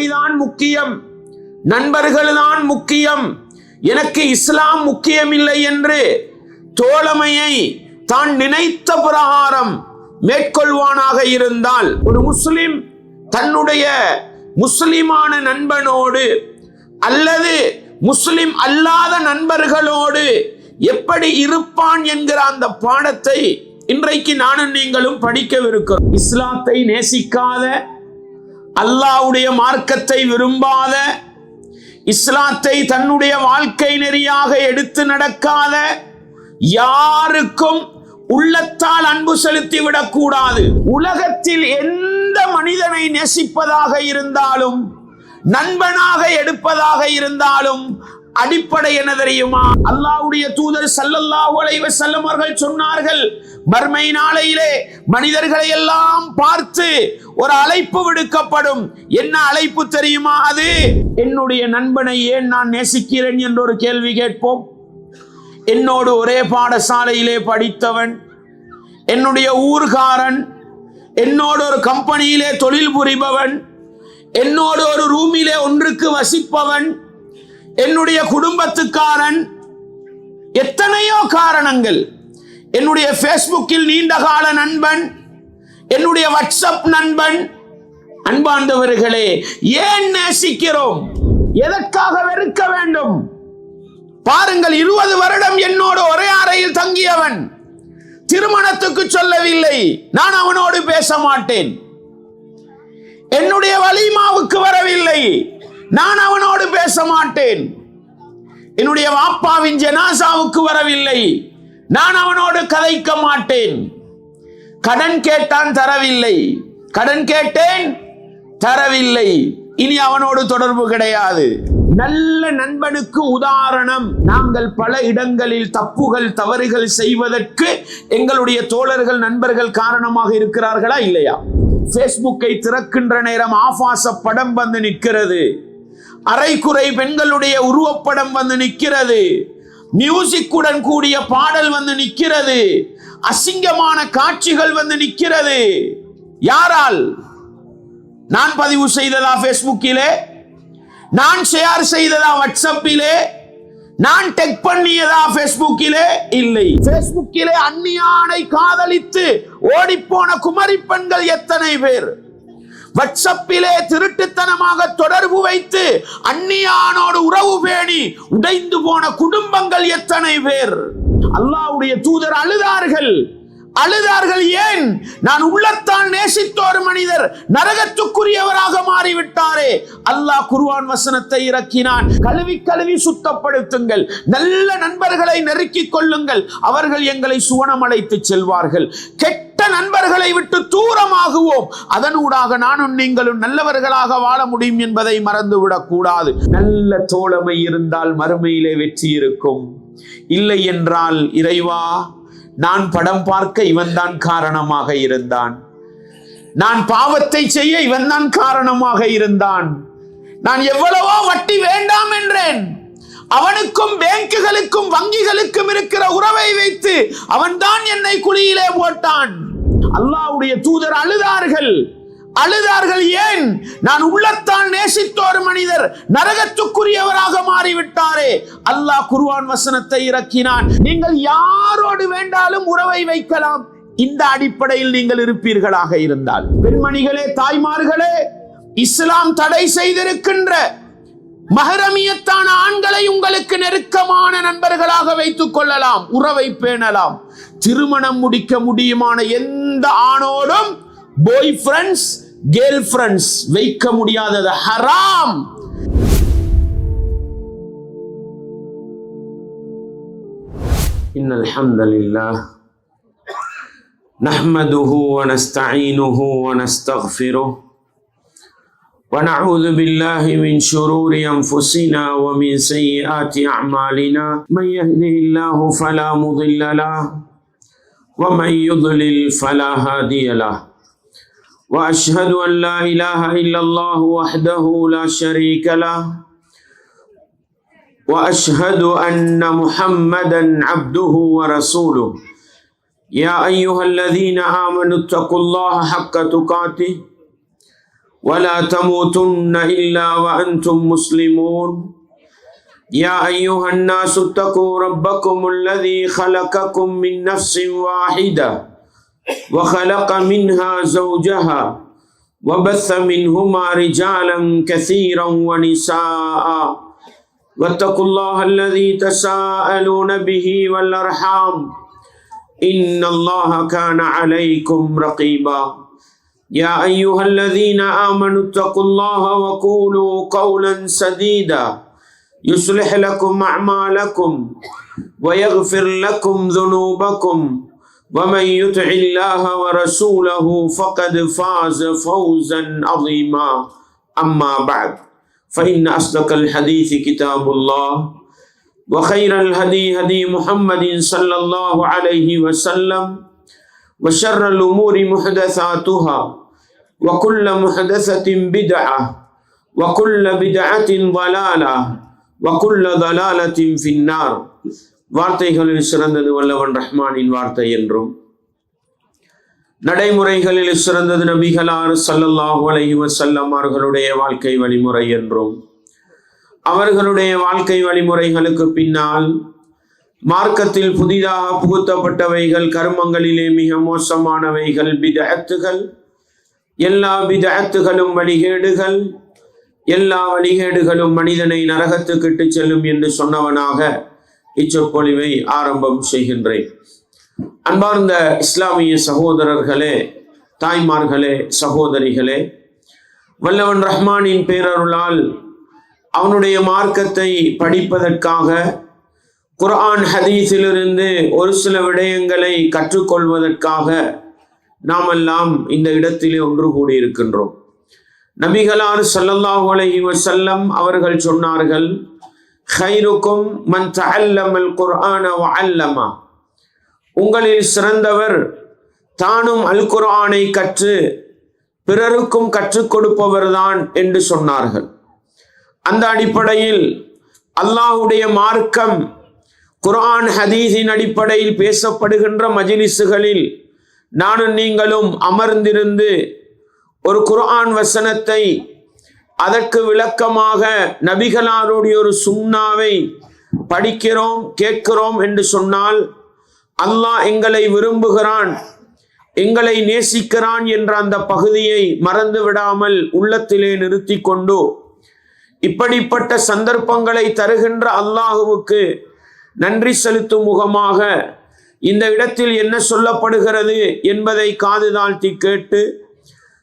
தோழமைதான் முக்கியம், நண்பர்கள்தான் முக்கியம், எனக்கு இஸ்லாம் முக்கியமில்லை என்று தோழமையை தான் நினைத்த பிரகாரம் மேற்கொள்வானாக இருந்தால், ஒரு முஸ்லிம் தன்னுடைய முஸ்லிமான நண்பனோடு அல்லது முஸ்லிம் அல்லாத நண்பர்களோடு எப்படி இருப்பான் என்கிற அந்த பாடத்தை இன்றைக்கு நானும் நீங்களும் படிக்கவிருக்கிறோம். இஸ்லாத்தை நேசிக்காத, அல்லாஹ்வுடைய மார்க்கத்தை விரும்பாத, இஸ்லாத்தை தன்னுடைய வாழ்க்கை நெறியாக எடுத்து நடக்காத யாருக்கும் உள்ளத்தால் அன்பு செலுத்திவிடக் கூடாது. உலகத்தில் எந்த மனிதனை நேசிப்பதாக இருந்தாலும், நண்பனாக எடுப்பதாக இருந்தாலும் அடிப்படை என்ன தெரியுமா? அல்லாஹ்வுடைய தூதர் ஸல்லல்லாஹு அலைஹி வஸல்லம் அவர்கள் சொன்னார்கள், மறுமை நாளையிலே மனிதர்களை எல்லாம் பார்த்து ஒரு அழைப்பு விடுக்கப்படும். என்ன அழைப்பு தெரியுமா? அது என்னுடைய நண்பனை ஏன் நான் நேசிக்கிறேன் என்று ஒரு கேள்வி கேட்போம். என்னோடு ஒரே பாடசாலையிலே படித்தவன், என்னுடைய ஊர்காரன், என்னோடு ஒரு கம்பெனியிலே தொழில் புரிபவன், என்னோடு ஒரு ரூமிலே ஒன்றுக்கு வசிப்பவன், என்னுடைய குடும்பத்துக்காரன், எத்தனையோ காரணங்கள். என்னுடைய ஃபேஸ்புக்கில் நீண்டகால நண்பன், என்னுடைய வாட்ஸ்அப் நண்பன். அன்பார்ந்தவர்களே, ஏன் நேசிக்கிறோம்? எதற்காக வெறுக்க வேண்டும்? பாருங்கள், 20 வருடம் என்னோடு ஒரே அறையில் தங்கியவன், திருமணத்துக்கு சொல்லவில்லை, நான் அவனோடு பேச மாட்டேன். என்னுடைய வலிமாவுக்கு வரவில்லை, நான் அவனோடு பேச மாட்டேன். என்னுடைய வாப்பாவின் ஜனாசாவுக்கு வரவில்லை, நான் அவனோடு கதைக்க மாட்டேன். கடன் கேட்டான், தரவில்லை. கடன் கேட்டேன், தரவில்லை. இனி அவனோடு தொடர்பு கிடையாது. நல்ல நண்பனுக்கு உதாரணம், நாங்கள் பல இடங்களில் தப்புகள் தவறுகள் செய்வதற்கு எங்களுடைய தோழர்கள் நண்பர்கள் காரணமாக இருக்கிறார்களா இல்லையா? பேஸ்புக்கை திறக்கின்ற நேரம் ஆபாச படம் வந்து நிற்கிறது, அரைக்குறை பெண்களுடைய உருவப்படம் வந்து நிற்கிறது, மியூசிக்குடன் கூடிய பாடல் வந்து நிற்கிறது, அசிங்கமான காட்சிகள் வந்து நிற்கிறது. யாரால்? நான் பதிவு செய்ததா பேஸ்புக்கிலே? நான் ஷேர் செய்ததா வாட்ஸ்அப்பிலே? நான் டெக் பண்ணியதா பேஸ்புக்கிலே? இல்லை. பேஸ்புக்கிலே அந்நியானை காதலித்து ஓடிப்போன குமரி பெண்கள் எத்தனை பேர்? வாட்ஸ்அப்பிலே திருட்டுத்தனமாக தொடர்பு வைத்து அந்நியானோடு உறவு பேணி உடைந்து போன குடும்பங்கள் எத்தனை பேர்? அல்லாஹ்வுடைய தூதர் அழுதார்கள். ஏன்? நான் உள்ளத்தால் நேசித்த ஒரு மனிதர் நரகத்துக்குரியவராக மாறிவிட்டாரே. அல்லாஹ் குர்ஆன் வசனத்தை இறக்கினான், கழுவி கழுவி சுத்தப்படுத்துங்கள், நல்ல நண்பர்களை நெருக்கிக் கொள்ளுங்கள், அவர்கள் எங்களை சுவனம் அழைத்து செல்வார்கள். கெட்ட நண்பர்களை விட்டு தூரமாகுவோம், அதனூடாக நானும் நீங்களும் நல்லவர்களாக வாழ முடியும் என்பதை மறந்துவிடக் கூடாது. நல்ல தோழமை இருந்தால் மறுமையிலே வெற்றி இருக்கும். இல்லை என்றால், இறைவா, நான் படம் பார்க்க இவன் தான் காரணமாக இருந்தான், நான் பாவத்தை செய்ய இவன் தான் காரணமாக இருந்தான், நான் எவ்வளவோ வட்டி வேண்டாம் என்றேன், அவனுக்கும் பேங்குகளுக்கும் வங்கிகளுக்கும் இருக்கிற உறவை வைத்து அவன் தான் என்னை குழியிலே போட்டான். அல்லாஹ்வுடைய தூதர் அழுதார்கள். ஏன்? நான் உள்ளத்தால் நேசித்த ஒரு மனிதர் நரகத்துக்குரியவராக மாறிவிட்டாரே. அல்லாஹ் குர்ஆன் வசனத்தை இறக்கினான், நீங்கள் யாரோடு வேண்டாலும் உறவை வைக்கலாம், இந்த அடிப்படையில் நீங்கள் இருப்பீர்களாக இருந்தால். பெண்மணிகளே, தாய்மார்களே, இஸ்லாம் தடை செய்திருக்கின்ற மஹரமியத்தான ஆண்களை உங்களுக்கு நெருக்கமான நண்பர்களாக வைத்துக் கொள்ளலாம், உறவை பேணலாம். திருமணம் முடிக்க முடியுமான எந்த ஆணோடும் பாய் ஃப்ரெண்ட்ஸ் கேர்ள் ஃப்ரெண்ட்ஸ் வைக்க முடியாதது ஹராம். இன்னல் ஹம்தலில்லாஹ் நஹ்மதுஹு வ நஸ்தஈனுஹு வ நஸ்தக்ஃபிருஹு வ நஊது பில்லாஹி மின் ஷுரூரி அன்ஃபுஸினா வ மின் ஸய்யிஆத்தி அஅமாலினா மன் யஹ்திஹில்லாஹு ஃபலா முضில்ல லஹு வ மன் யுض்லில் ஃபலா ஹாதிய லஹு. وأشهد أن لا إله إلا الله وحده لا شريك له وأشهد أن محمدا عبده ورسوله. يا أيها الذين آمنوا اتقوا الله حق تقاته ولا تموتن إلا وأنتم مسلمون يا أيها الناس اتقوا ربكم الذي خلقكم من نفس واحدة وخلق منها زوجها وبث منهما رجالا كثيرا ونساء واتقوا الله الذي تساءلون به والأرحام إن الله كان عليكم رقيبا يا أيها الذين آمنوا اتقوا الله وقولوا قولا سديدا يصلح لكم أعمالكم ويغفر لكم ذنوبكم ومن يطع الله ورسوله فقد فاز فوزا عظيما أما بعد فإن أصدق الحديث كتاب الله وخير الهدي هدي محمد صلى الله عليه وسلم وشر الأمور محدثاتها وكل محدثة بدعة وكل بدعة ضلالة وكل ضلالة في النار. வார்த்தைகளில் சிறந்தது வல்லவன் ரஹ்மானின் வார்த்தை என்றும், நடைமுறைகளில் சிறந்தது நபிகளார் ஸல்லல்லாஹு அலைஹி வஸல்லம் அவர்களுடைய வாழ்க்கை வழிமுறை என்றும், அவர்களுடைய வாழ்க்கை வழிமுறைகளுக்கு பின்னால் மார்க்கத்தில் புதிதாக புகுத்தப்பட்டவைகள், கர்மங்களிலே மிக மோசமானவைகள் பித்அத்துகள், எல்லா பித்அத்துகளும் வழிகேடுகள், எல்லா வழிகேடுகளும் மனிதனை நரகத்துக்கு இட்டுச் செல்லும் என்று சொன்னவனாக இச்சொற்பொழிவை ஆரம்பம் செய்கின்றேன். அன்பார்ந்த இஸ்லாமிய சகோதரர்களே, தாய்மார்களே, சகோதரிகளே, வல்லவன் ரஹ்மானின் பேரருளால் அவனுடைய மார்க்கத்தை படிப்பதற்காக குர்ஆன் ஹதீஸிலிருந்து ஒரு சில விடயங்களை கற்றுக்கொள்வதற்காக நாமெல்லாம் இந்த இடத்திலே ஒன்று கூடியிருக்கின்றோம். நபிகளார் ஸல்லல்லாஹு அலைஹி வஸல்லம் அவர்கள் சொன்னார்கள், ഖൈറുക്കും மன் தஅல்லமல் குர்ஆன வஅல்லம, உங்களில் சிறந்தவர் தானும் அல் குர்ஆனை கற்று பிறருக்கும் கற்றுக் கொடுப்பவர்தான் என்று சொன்னார்கள். அந்த அடிப்படையில் அல்லாஹ்வுடைய மார்க்கம் குர்ஆன் ஹதீஸின் அடிப்படையில் பேசப்படுகின்ற மஜ்லிஸுகளில் நானும் நீங்களும் அமர்ந்திருந்து ஒரு குர்ஆன் வசனத்தை, அதற்கு விளக்கமாக நபிகளாருடைய ஒரு சுன்னாவை படிக்கிறோம், கேட்கிறோம் என்று சொன்னால் அல்லாஹ் எங்களை விரும்புகிறான், எங்களை நேசிக்கிறான் என்ற அந்த பகுதியை மறந்து விடாமல் உள்ளத்திலே நிறுத்தி கொண்டு இப்படிப்பட்ட சந்தர்ப்பங்களை தருகின்ற அல்லாஹுவுக்கு நன்றி செலுத்தும் முகமாக இந்த இடத்தில் என்ன சொல்லப்படுகிறது என்பதை காது தாழ்த்தி கேட்டு,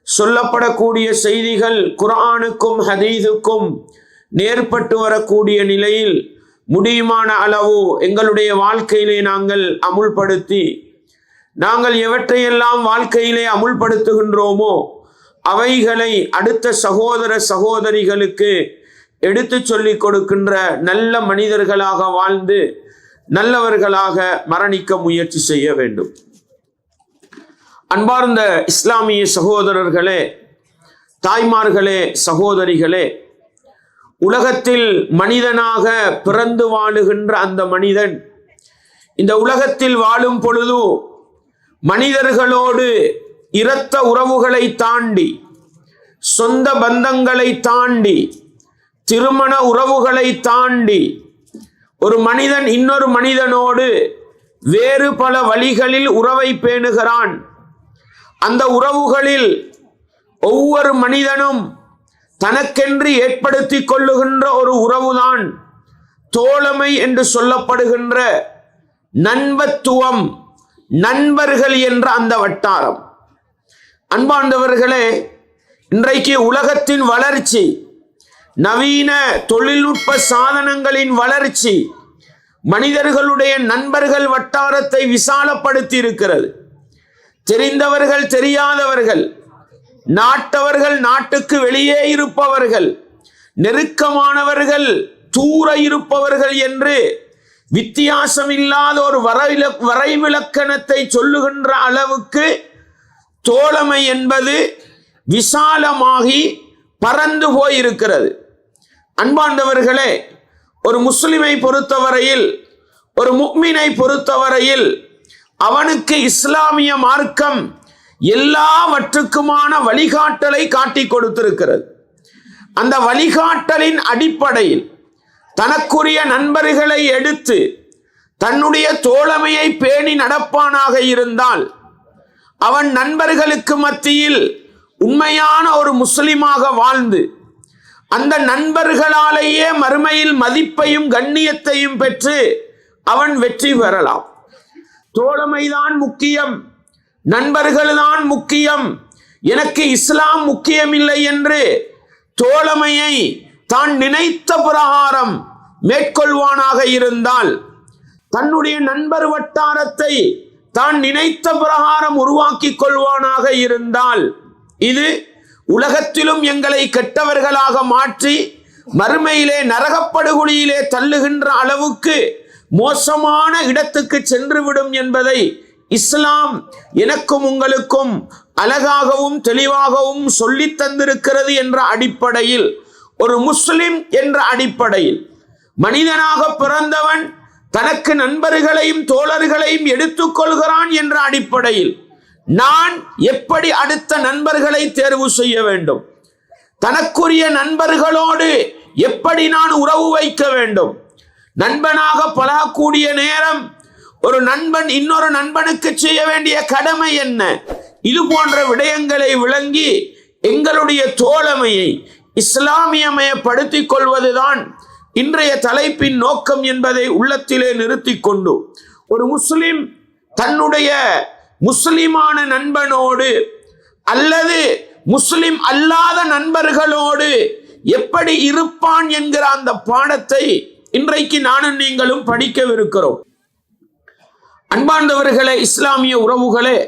சொல்லப்படக்கூடிய செய்திகள் குர்ஆனுக்கும் ஹதீஸுக்கும் நேர்பட்டு வரக்கூடிய நிலையில் முடியுமான அளவு எங்களுடைய வாழ்க்கையிலே நாங்கள் அமுல்படுத்தி, நாங்கள் எவற்றையெல்லாம் வாழ்க்கையிலே அமுல்படுத்துகின்றோமோ அவைகளை அடுத்த சகோதர சகோதரிகளுக்கு எடுத்து சொல்லிக் கொடுக்கின்ற நல்ல மனிதர்களாக வாழ்ந்து நல்லவர்களாக மரணிக்க முயற்சி செய்ய வேண்டும். அன்பார்ந்த இஸ்லாமிய சகோதரர்களே, தாய்மார்களே, சகோதரிகளே, உலகத்தில் மனிதனாக பிறந்து வாழுகின்ற அந்த மனிதன் இந்த உலகத்தில் வாழும் பொழுது மனிதர்களோடு இரத்த உறவுகளை தாண்டி, சொந்த பந்தங்களை தாண்டி, திருமண உறவுகளை தாண்டி ஒரு மனிதன் இன்னொரு மனிதனோடு வேறு பல வழிகளில் உறவை பேணுகிறான். அந்த உறவுகளில் ஒவ்வொரு மனிதனும் தனக்கென்று ஏற்படுத்தி கொள்ளுகின்ற ஒரு உறவுதான் தோழமை என்று சொல்லப்படுகின்ற நண்பத்துவம், நண்பர்கள் என்ற அந்த வட்டாரம். அன்பார்ந்தவர்களே, இன்றைக்கு உலகத்தின் வளர்ச்சி, நவீன தொழில்நுட்ப சாதனங்களின் வளர்ச்சி மனிதர்களுடைய நண்பர்கள் வட்டாரத்தை விசாலப்படுத்தி இருக்கிறது. தெரிந்தவர்கள், தெரியாதவர்கள், நாட்டவர்கள், நாட்டுக்கு வெளியே இருப்பவர்கள், நெருக்கமானவர்கள், தூர இருப்பவர்கள் என்று வித்தியாசம் இல்லாத ஒரு வரைவிலக்கணத்தை சொல்லுகின்ற அளவுக்கு தோழமை என்பது விசாலமாகி பறந்து போயிருக்கிறது. அன்பாண்டவர்களே, ஒரு முஸ்லிமை பொறுத்தவரையில், ஒரு முஃமினை பொறுத்தவரையில் அவனுக்கு இஸ்லாமிய மார்க்கம் எல்லாவற்றுக்குமான வழிகாட்டலை காட்டி கொடுத்திருக்கிறது. அந்த வழிகாட்டலின் அடிப்படையில் தனக்குரிய நண்பர்களை எடுத்து தன்னுடைய தோழமையை பேணி நடப்பானாக இருந்தால் அவன் நண்பர்களுக்கு மத்தியில் உண்மையான ஒரு முஸ்லிமாக வாழ்ந்து அந்த நண்பர்களாலேயே மறுமையில் மதிப்பையும் கண்ணியத்தையும் பெற்று அவன் வெற்றி பெறலாம். தோழமைதான் முக்கியம், நண்பர்கள்தான் முக்கியம், எனக்கு இஸ்லாம் முக்கியமில்லை என்று தோழமையை தான் நினைத்த பிரகாரம் மேற்கொள்வானாக இருந்தால், தன்னுடைய நண்பர் வட்டாரத்தை தான் நினைத்த பிரகாரம் உருவாக்கி கொள்வானாக இருந்தால், இது உலகத்திலும் எங்களை கெட்டவர்களாக மாற்றி மறுமையிலே நரகப்படுகொலியிலே தள்ளுகின்ற அளவுக்கு மோசமான இடத்துக்கு சென்றுவிடும் என்பதை இஸ்லாம் எனக்கும் உங்களுக்கும் அழகாகவும் தெளிவாகவும் சொல்லித் தந்திருக்கிறது என்ற அடிப்படையில், ஒரு முஸ்லிம் என்ற அடிப்படையில், மனிதனாக பிறந்தவன் தனக்கு நண்பர்களையும் தோழர்களையும் எடுத்துக்கொள்கிறான் என்ற அடிப்படையில் நான் எப்படி அடுத்த நண்பர்களை தேர்வு செய்ய வேண்டும், தனக்குரிய நண்பர்களோடு எப்படி நான் உறவு வைக்க வேண்டும், நண்பனாக பழகக்கூடிய நேரம் ஒரு நண்பன் இன்னொரு நண்பனுக்கு செய்ய வேண்டிய கடமை என்ன, இது போன்ற விடயங்களை விளங்கி எங்களுடைய தோழமையை இஸ்லாமியமயப்படுத்திக் கொள்வதுதான் இன்றைய தலைப்பின் நோக்கம் என்பதை உள்ளத்திலே நிறுத்தி கொண்டு, ஒரு முஸ்லிம் தன்னுடைய முஸ்லிமான நண்பனோடு அல்லது முஸ்லிம் அல்லாத நண்பர்களோடு எப்படி இருப்பான் என்கிற அந்த பாடத்தை இன்றைக்கு நானும் நீங்களும் படிக்கவிருக்கிறோம். அன்பார்ந்தவர்களே, இஸ்லாமிய உறவுகளே,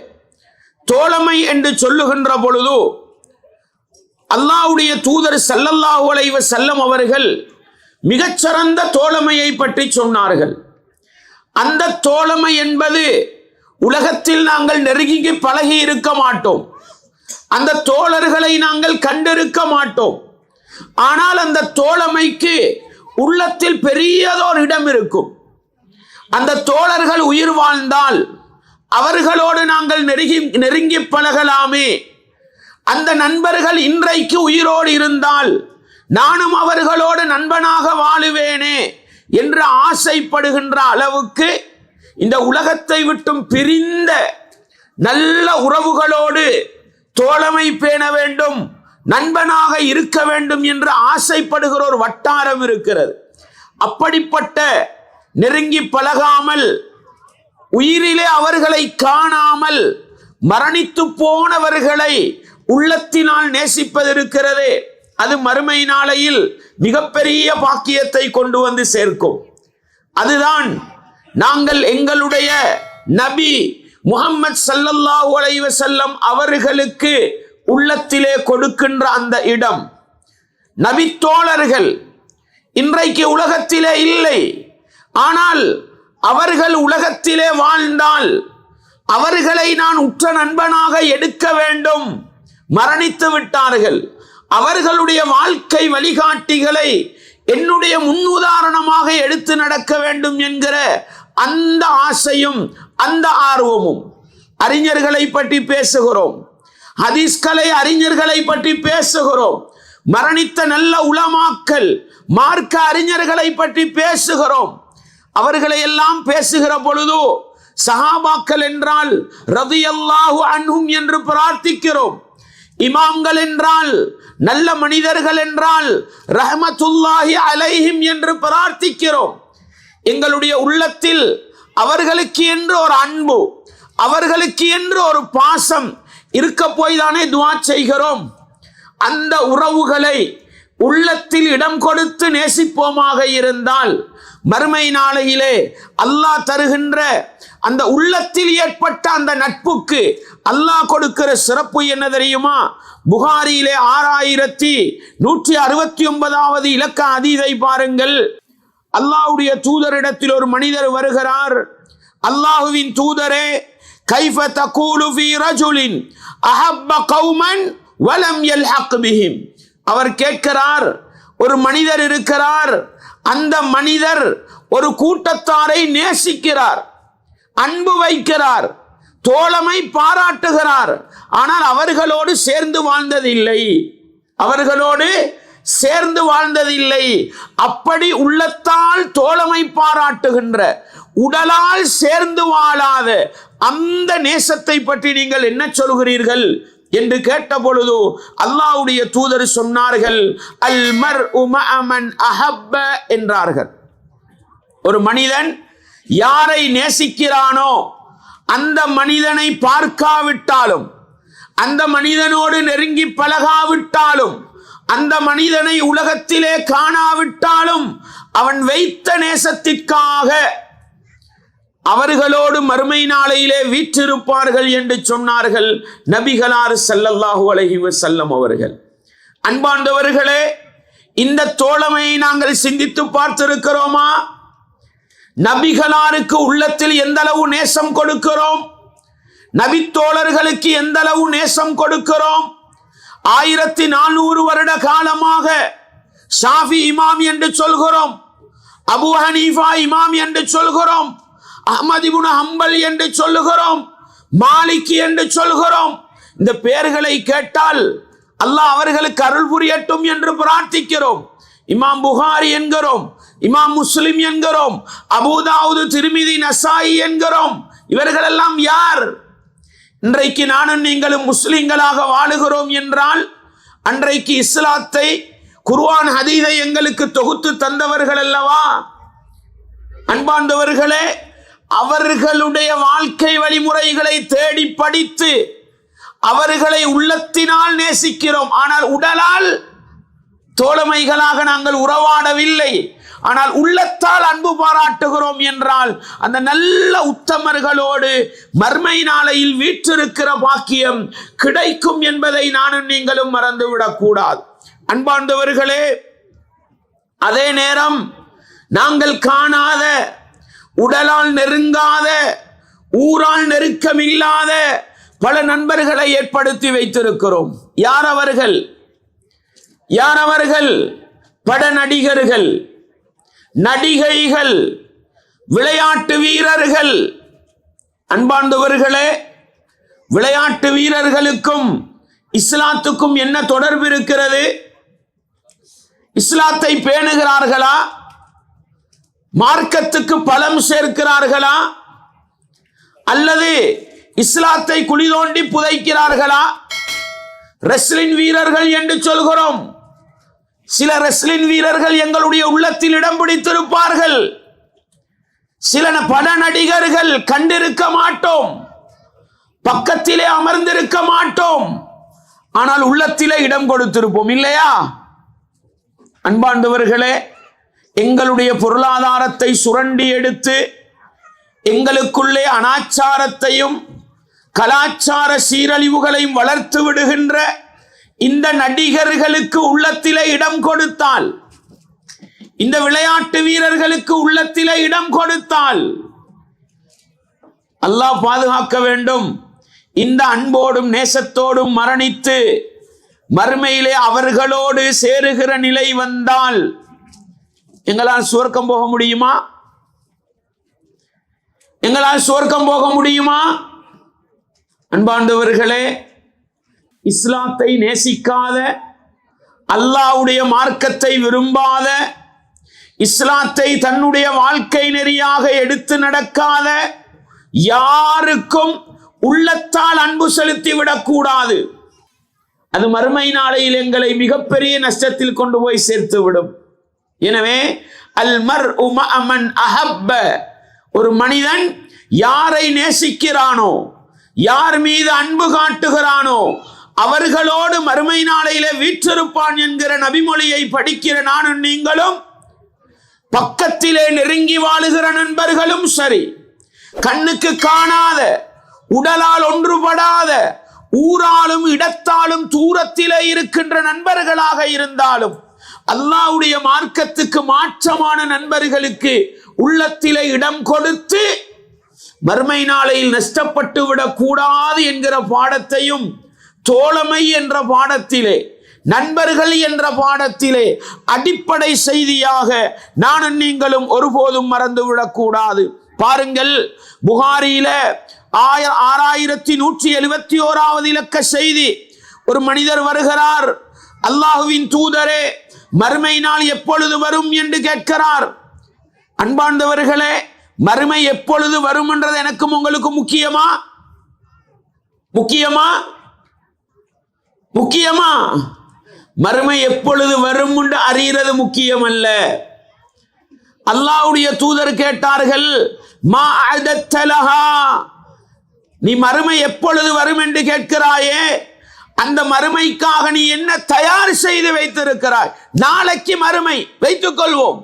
தோழமை என்று சொல்லுகின்ற பொழுது அல்லாஹ்வுடைய தூதர் ஸல்லல்லாஹு அலைஹி வஸல்லம் அவர்கள் மிகச்சிறந்த தோழமையை பற்றி சொன்னார்கள். அந்த தோழமை என்பது உலகத்தில் நாங்கள் நெருங்கி பழகி இருக்க மாட்டோம், அந்த தோழர்களை நாங்கள் கண்டிருக்க மாட்டோம். ஆனால் அந்த தோழமைக்கு உள்ளத்தில் பெரியதோர் இடம் இருக்கும். அந்த தோழர்கள் உயிர் வாழ்ந்தால் அவர்களோடு நாங்கள் நெருங்கி பழகலாமே, அந்த நண்பர்கள் இன்றைக்கு உயிரோடு இருந்தால் நானும் அவர்களோடு நண்பனாக வாழுவேனே என்று ஆசைப்படுகின்ற அளவுக்கு இந்த உலகத்தை விட்டும் பிரிந்த நல்ல உறவுகளோடு தோழமை பேண வேண்டும், நண்பனாக இருக்க வேண்டும் என்று ஆசைப்படுகிற ஒரு வட்டாரம் இருக்கிறது. அப்படிப்பட்ட நெருங்கி பழகாமல், உயிரிலே அவர்களை காணாமல் மரணித்து போனவர்களை உள்ளத்தினால் நேசிப்பதிருக்கிறதே, அது மறுமை நாளையில் மிகப்பெரிய பாக்கியத்தை கொண்டு வந்து சேர்க்கும். அதுதான் நாங்கள் எங்களுடைய நபி முஹம்மது ஸல்லல்லாஹு அலைஹி வஸல்லம் அவர்களுக்கு உள்ளத்திலே கொடுக்கின்ற அந்த இடம். நபி தோழர்கள் இன்றைக்கு உலகத்திலே இல்லை, ஆனால் அவர்கள் உலகத்திலே வாழ்ந்தால் அவர்களை நான் உற்ற நண்பனாக எடுக்க வேண்டும். மரணித்து விட்டார்கள், அவர்களுடைய வாழ்க்கை வழிகாட்டிகளை என்னுடைய முன்னுதாரணமாக எடுத்து நடக்க வேண்டும் என்கிற அந்த ஆசையும் அந்த ஆர்வமும். அறிஞர்களை பற்றி பேசுகிறோம், ஹதீஸ்களை அறிஞர்களை பற்றி பேசுகிறோம், மரணித்த நல்ல உலமாக்கள் மார்க்க அறிஞர்களை பற்றி பேசுகிறோம். அவர்களை எல்லாம் பேசுகிற பொழுது சஹாபாக்கள் என்றால் ரலியல்லாஹு அன்ஹும் என்று பிரார்த்திக்கிறோம், இமாம்கள் என்றால் நல்ல மனிதர்கள் என்றால் ரஹ்மத்துல்லாஹி அலைஹிம் என்று பிரார்த்திக்கிறோம். எங்களுடைய உள்ளத்தில் அவர்களுக்கு என்று ஒரு அன்பு, அவர்களுக்கு என்று ஒரு பாசம் இருக்க போய் தானே துஆ செய்கிறோம். அந்த உறவுகளை உள்ளத்தில் இடம் கொடுத்து நேசிப்போமாக இருந்தால் மறுமை நாளையிலே அல்லாஹ் தருகின்ற அந்த உள்ளத்தில் ஏற்பட்ட அந்த நட்புக்கு அல்லாஹ் கொடுக்கிற சிறப்பு என்ன தெரியுமா? புகாரியிலே 6169வது இலக்க ஹதீஸை பாருங்கள். அல்லாஹ்வுடைய தூதரிடத்தில் ஒரு மனிதர் வருகிறார். அல்லாஹ்வின் தூதரே, கைஃப தகூலு ஃபீ ரஜுலின் அஹப்ப கௌமன் வலம் யல்ஹக் பிஹிம். அவர் கேட்கிறார், ஒரு மனிதர் இருக்கிறார், அந்த மனிதர் ஒரு கூட்டத்தாரை நேசிக்கிறார், அன்பு வைக்கிறார், தோழமை பாராட்டுகிறார், ஆனால் அவர்களோடு சேர்ந்து வாழ்ந்ததில்லை. அப்படி உள்ளத்தால் தோழமை பாராட்டுகின்ற, உடலால் சேர்ந்து வாழாத அந்த நேசத்தை பற்றி நீங்கள் என்ன சொல்கிறீர்கள் என்று கேட்ட பொழுது அல்லாஹ்வுடைய தூதர் சொன்னார்கள், அல் மர்உ மஅ மன் அஹப்ப என்றார்கள். ஒரு மனிதன் யாரை நேசிக்கிறானோ அந்த மனிதனை பார்க்காவிட்டாலும், அந்த மனிதனோடு நெருங்கி பழகாவிட்டாலும், அந்த மனிதனை உலகத்திலே காணாவிட்டாலும் அவன் வைத்த நேசத்திற்காக அவர்களோடு மறுமை நாளையிலே வீற்றிருப்பார்கள் என்று சொன்னார்கள் நபிகளார் ஸல்லல்லாஹு அலைஹி வஸல்லம் அவர்கள். அன்பார்ந்தவர்களே, இந்த தோழமையை நாங்கள் சிந்தித்து பார்த்திருக்கிறோமா? நபிகளாருக்கு உள்ளத்தில் எந்த அளவு நேசம் கொடுக்கிறோம்? நபித்தோழர்களுக்கு எந்த அளவு நேசம் கொடுக்கிறோம்? 1400 வருட காலமாக ஷாஃபி இமாம் என்று சொல்கிறோம், அபு ஹனீஃபா இமாம் என்று சொல்கிறோம், அஹ்மத் இப்னு ஹம்பல் என்று சொல்லுகிறோம், மாலிக் என்று சொல்கிறோம். இந்த பெயர்களை கேட்டால் அல்லாஹ் அவர்களுக்கு அருள் புரியட்டும் என்று பிரார்த்திக்கிறோம். இமாம் புகாரி என்கிறோம், இமாம் முஸ்லிம் என்கிறோம், அபூதாவுது, திருமிதி, நசாயி என்கிறோம். இவர்களெல்லாம் யார்? இன்றைக்கு நானும் நீங்களும் முஸ்லிம்களாக வாழுகிறோம் என்றால் அன்றைக்கு இஸ்லாத்தை, குர்ஆன் ஹதீஸை எங்களுக்கு தொகுத்து தந்தவர்கள் அல்லவா? அன்பார்ந்தவர்களே, அவர்களுடைய வாழ்க்கை வழிமுறைகளை தேடி படித்து அவர்களை உள்ளத்தினால் நேசிக்கிறோம், ஆனால் உடலால் தோழமைகளாக நாங்கள் உறவாடவில்லை. ஆனால் உள்ளத்தால் அன்பு பாராட்டுகிறோம் என்றால் அந்த நல்ல உத்தமர்களோடு மர்மை நாளையில் வீற்றிருக்கிற பாக்கியம் கிடைக்கும் என்பதை நானும் நீங்களும் மறந்துவிடக் கூடாது. அன்பார்ந்தவர்களே, அதே நேரம் நாங்கள் காணாத, உடலால் நெருங்காத, ஊரால் நெருக்கமில்லாத பல நண்பர்களை ஏற்படுத்தி வைத்திருக்கிறோம். யார் அவர்கள்? பட நடிகர்கள், நடிகைகள், விளையாட்டு வீரர்கள். அன்பார்ந்தவர்களே, விளையாட்டு வீரர்களுக்கும் இஸ்லாத்துக்கும் என்ன தொடர்பு இருக்கிறது? இஸ்லாத்தை பேணுகிறார்களா? மார்க்கத்துக்கு பலம் சேர்க்கிறார்களா? அல்லது இஸ்லாத்தை குழி தோண்டி புதைக்கிறார்களா? ரெஸ்லிங் வீரர்கள் என்று சொல்கிறோம். சில ரெஸ்லிங் வீரர்கள் எங்களுடைய உள்ளத்தில் இடம் பிடித்திருப்பார்கள். சில பட நடிகர்கள் கண்டிருக்க மாட்டோம், பக்கத்திலே அமர்ந்திருக்க மாட்டோம், ஆனால் உள்ளத்திலே இடம் கொடுத்திருப்போம், இல்லையா? அன்பார்ந்தவர்களே, எங்களுடைய பொருளாதாரத்தை சுரண்டி எடுத்து எங்களுக்குள்ளே அனாச்சாரத்தையும் கலாச்சார சீரழிவுகளையும் வளர்த்து விடுகின்ற இந்த நடிகர்களுக்கு உள்ளத்திலே இடம் கொடுத்தால், இந்த விளையாட்டு வீரர்களுக்கு உள்ளத்திலே இடம் கொடுத்தால் அல்லாஹ் பாதுகாக்க வேண்டும். இந்த அன்போடும் நேசத்தோடும் மரணித்து மறுமையிலே அவர்களோடு சேருகிற நிலை வந்தால் எங்களால் சுவர்க்கம் போக முடியுமா? எங்களால் சுவர்க்கம் போக முடியுமா? அன்பார்ந்தவர்களே, இஸ்லாத்தை நேசிக்காத, அல்லாஹ்வுடைய மார்க்கத்தை விரும்பாத, இஸ்லாத்தை தன்னுடைய வாழ்க்கை நெறியாக எடுத்து நடக்காத யாருக்கும் உள்ளத்தால் அன்பு செலுத்தி விடக்கூடாது. அது மறுமை நாளையில் எங்களை மிகப்பெரிய நஷ்டத்தில் கொண்டு போய் சேர்த்து விடும். எனவே அல் மர்உ மஅ மன் அஹப்ப, ஒரு மனிதன் யாரை நேசிக்கிறானோ, யார் மீது அன்பு காட்டுகிறானோ அவர்களோடு மறுமை நாளையிலே வீற்றிருப்பான் என்கிற நபிமொழியை படிக்கிற நானும் நீங்களும், பக்கத்திலே நெருங்கி வாழுகிற நண்பர்களும் சரி, கண்ணுக்கு காணாத, உடலால் ஒன்றுபடாத, ஊராலும் இடத்தாலும் தூரத்திலே இருக்கின்ற நண்பர்களாக இருந்தாலும் அல்லாஹ்வுடைய மார்க்கத்துக்கு மாற்றமான நண்பர்களுக்கு உள்ளத்திலே இடம் கொடுத்து மறுமை நாளையில் நஷ்டப்பட்டு விடக் கூடாது என்கிற பாடத்தையும் தோழமை என்ற பாடத்திலே, நண்பர்கள் என்ற பாடத்திலே அடிப்படை செய்தியாக நானும் நீங்களும் ஒருபோதும் மறந்துவிடக் கூடாது. பாருங்கள், புகாரியில 6171 இலக்க செய்தி. ஒரு மனிதர் வருகிறார், அல்லாஹுவின் தூதரே, மறுமை நாள் எப்பொழுது வரும் என்று கேட்கிறார். அன்பார்ந்தவர்களே, மறுமை எப்பொழுது வரும் என்றது எனக்கும் உங்களுக்கு முக்கியமா? மறுமை எப்பொழுது வரும் என்று அறிகிறது முக்கியம் அல்ல. அல்லாஹ்வுடைய தூதர் கேட்டார்கள், மா அஅதத்தலஹா, நீ மறுமை எப்பொழுது வரும் என்று கேட்கிறாயே, அந்த மறுமைக்காக நீ என்ன தயார் செய்து வைத்திருக்கிறாய்? நாளைக்கு மறுமை வைத்துக் கொள்வோம்.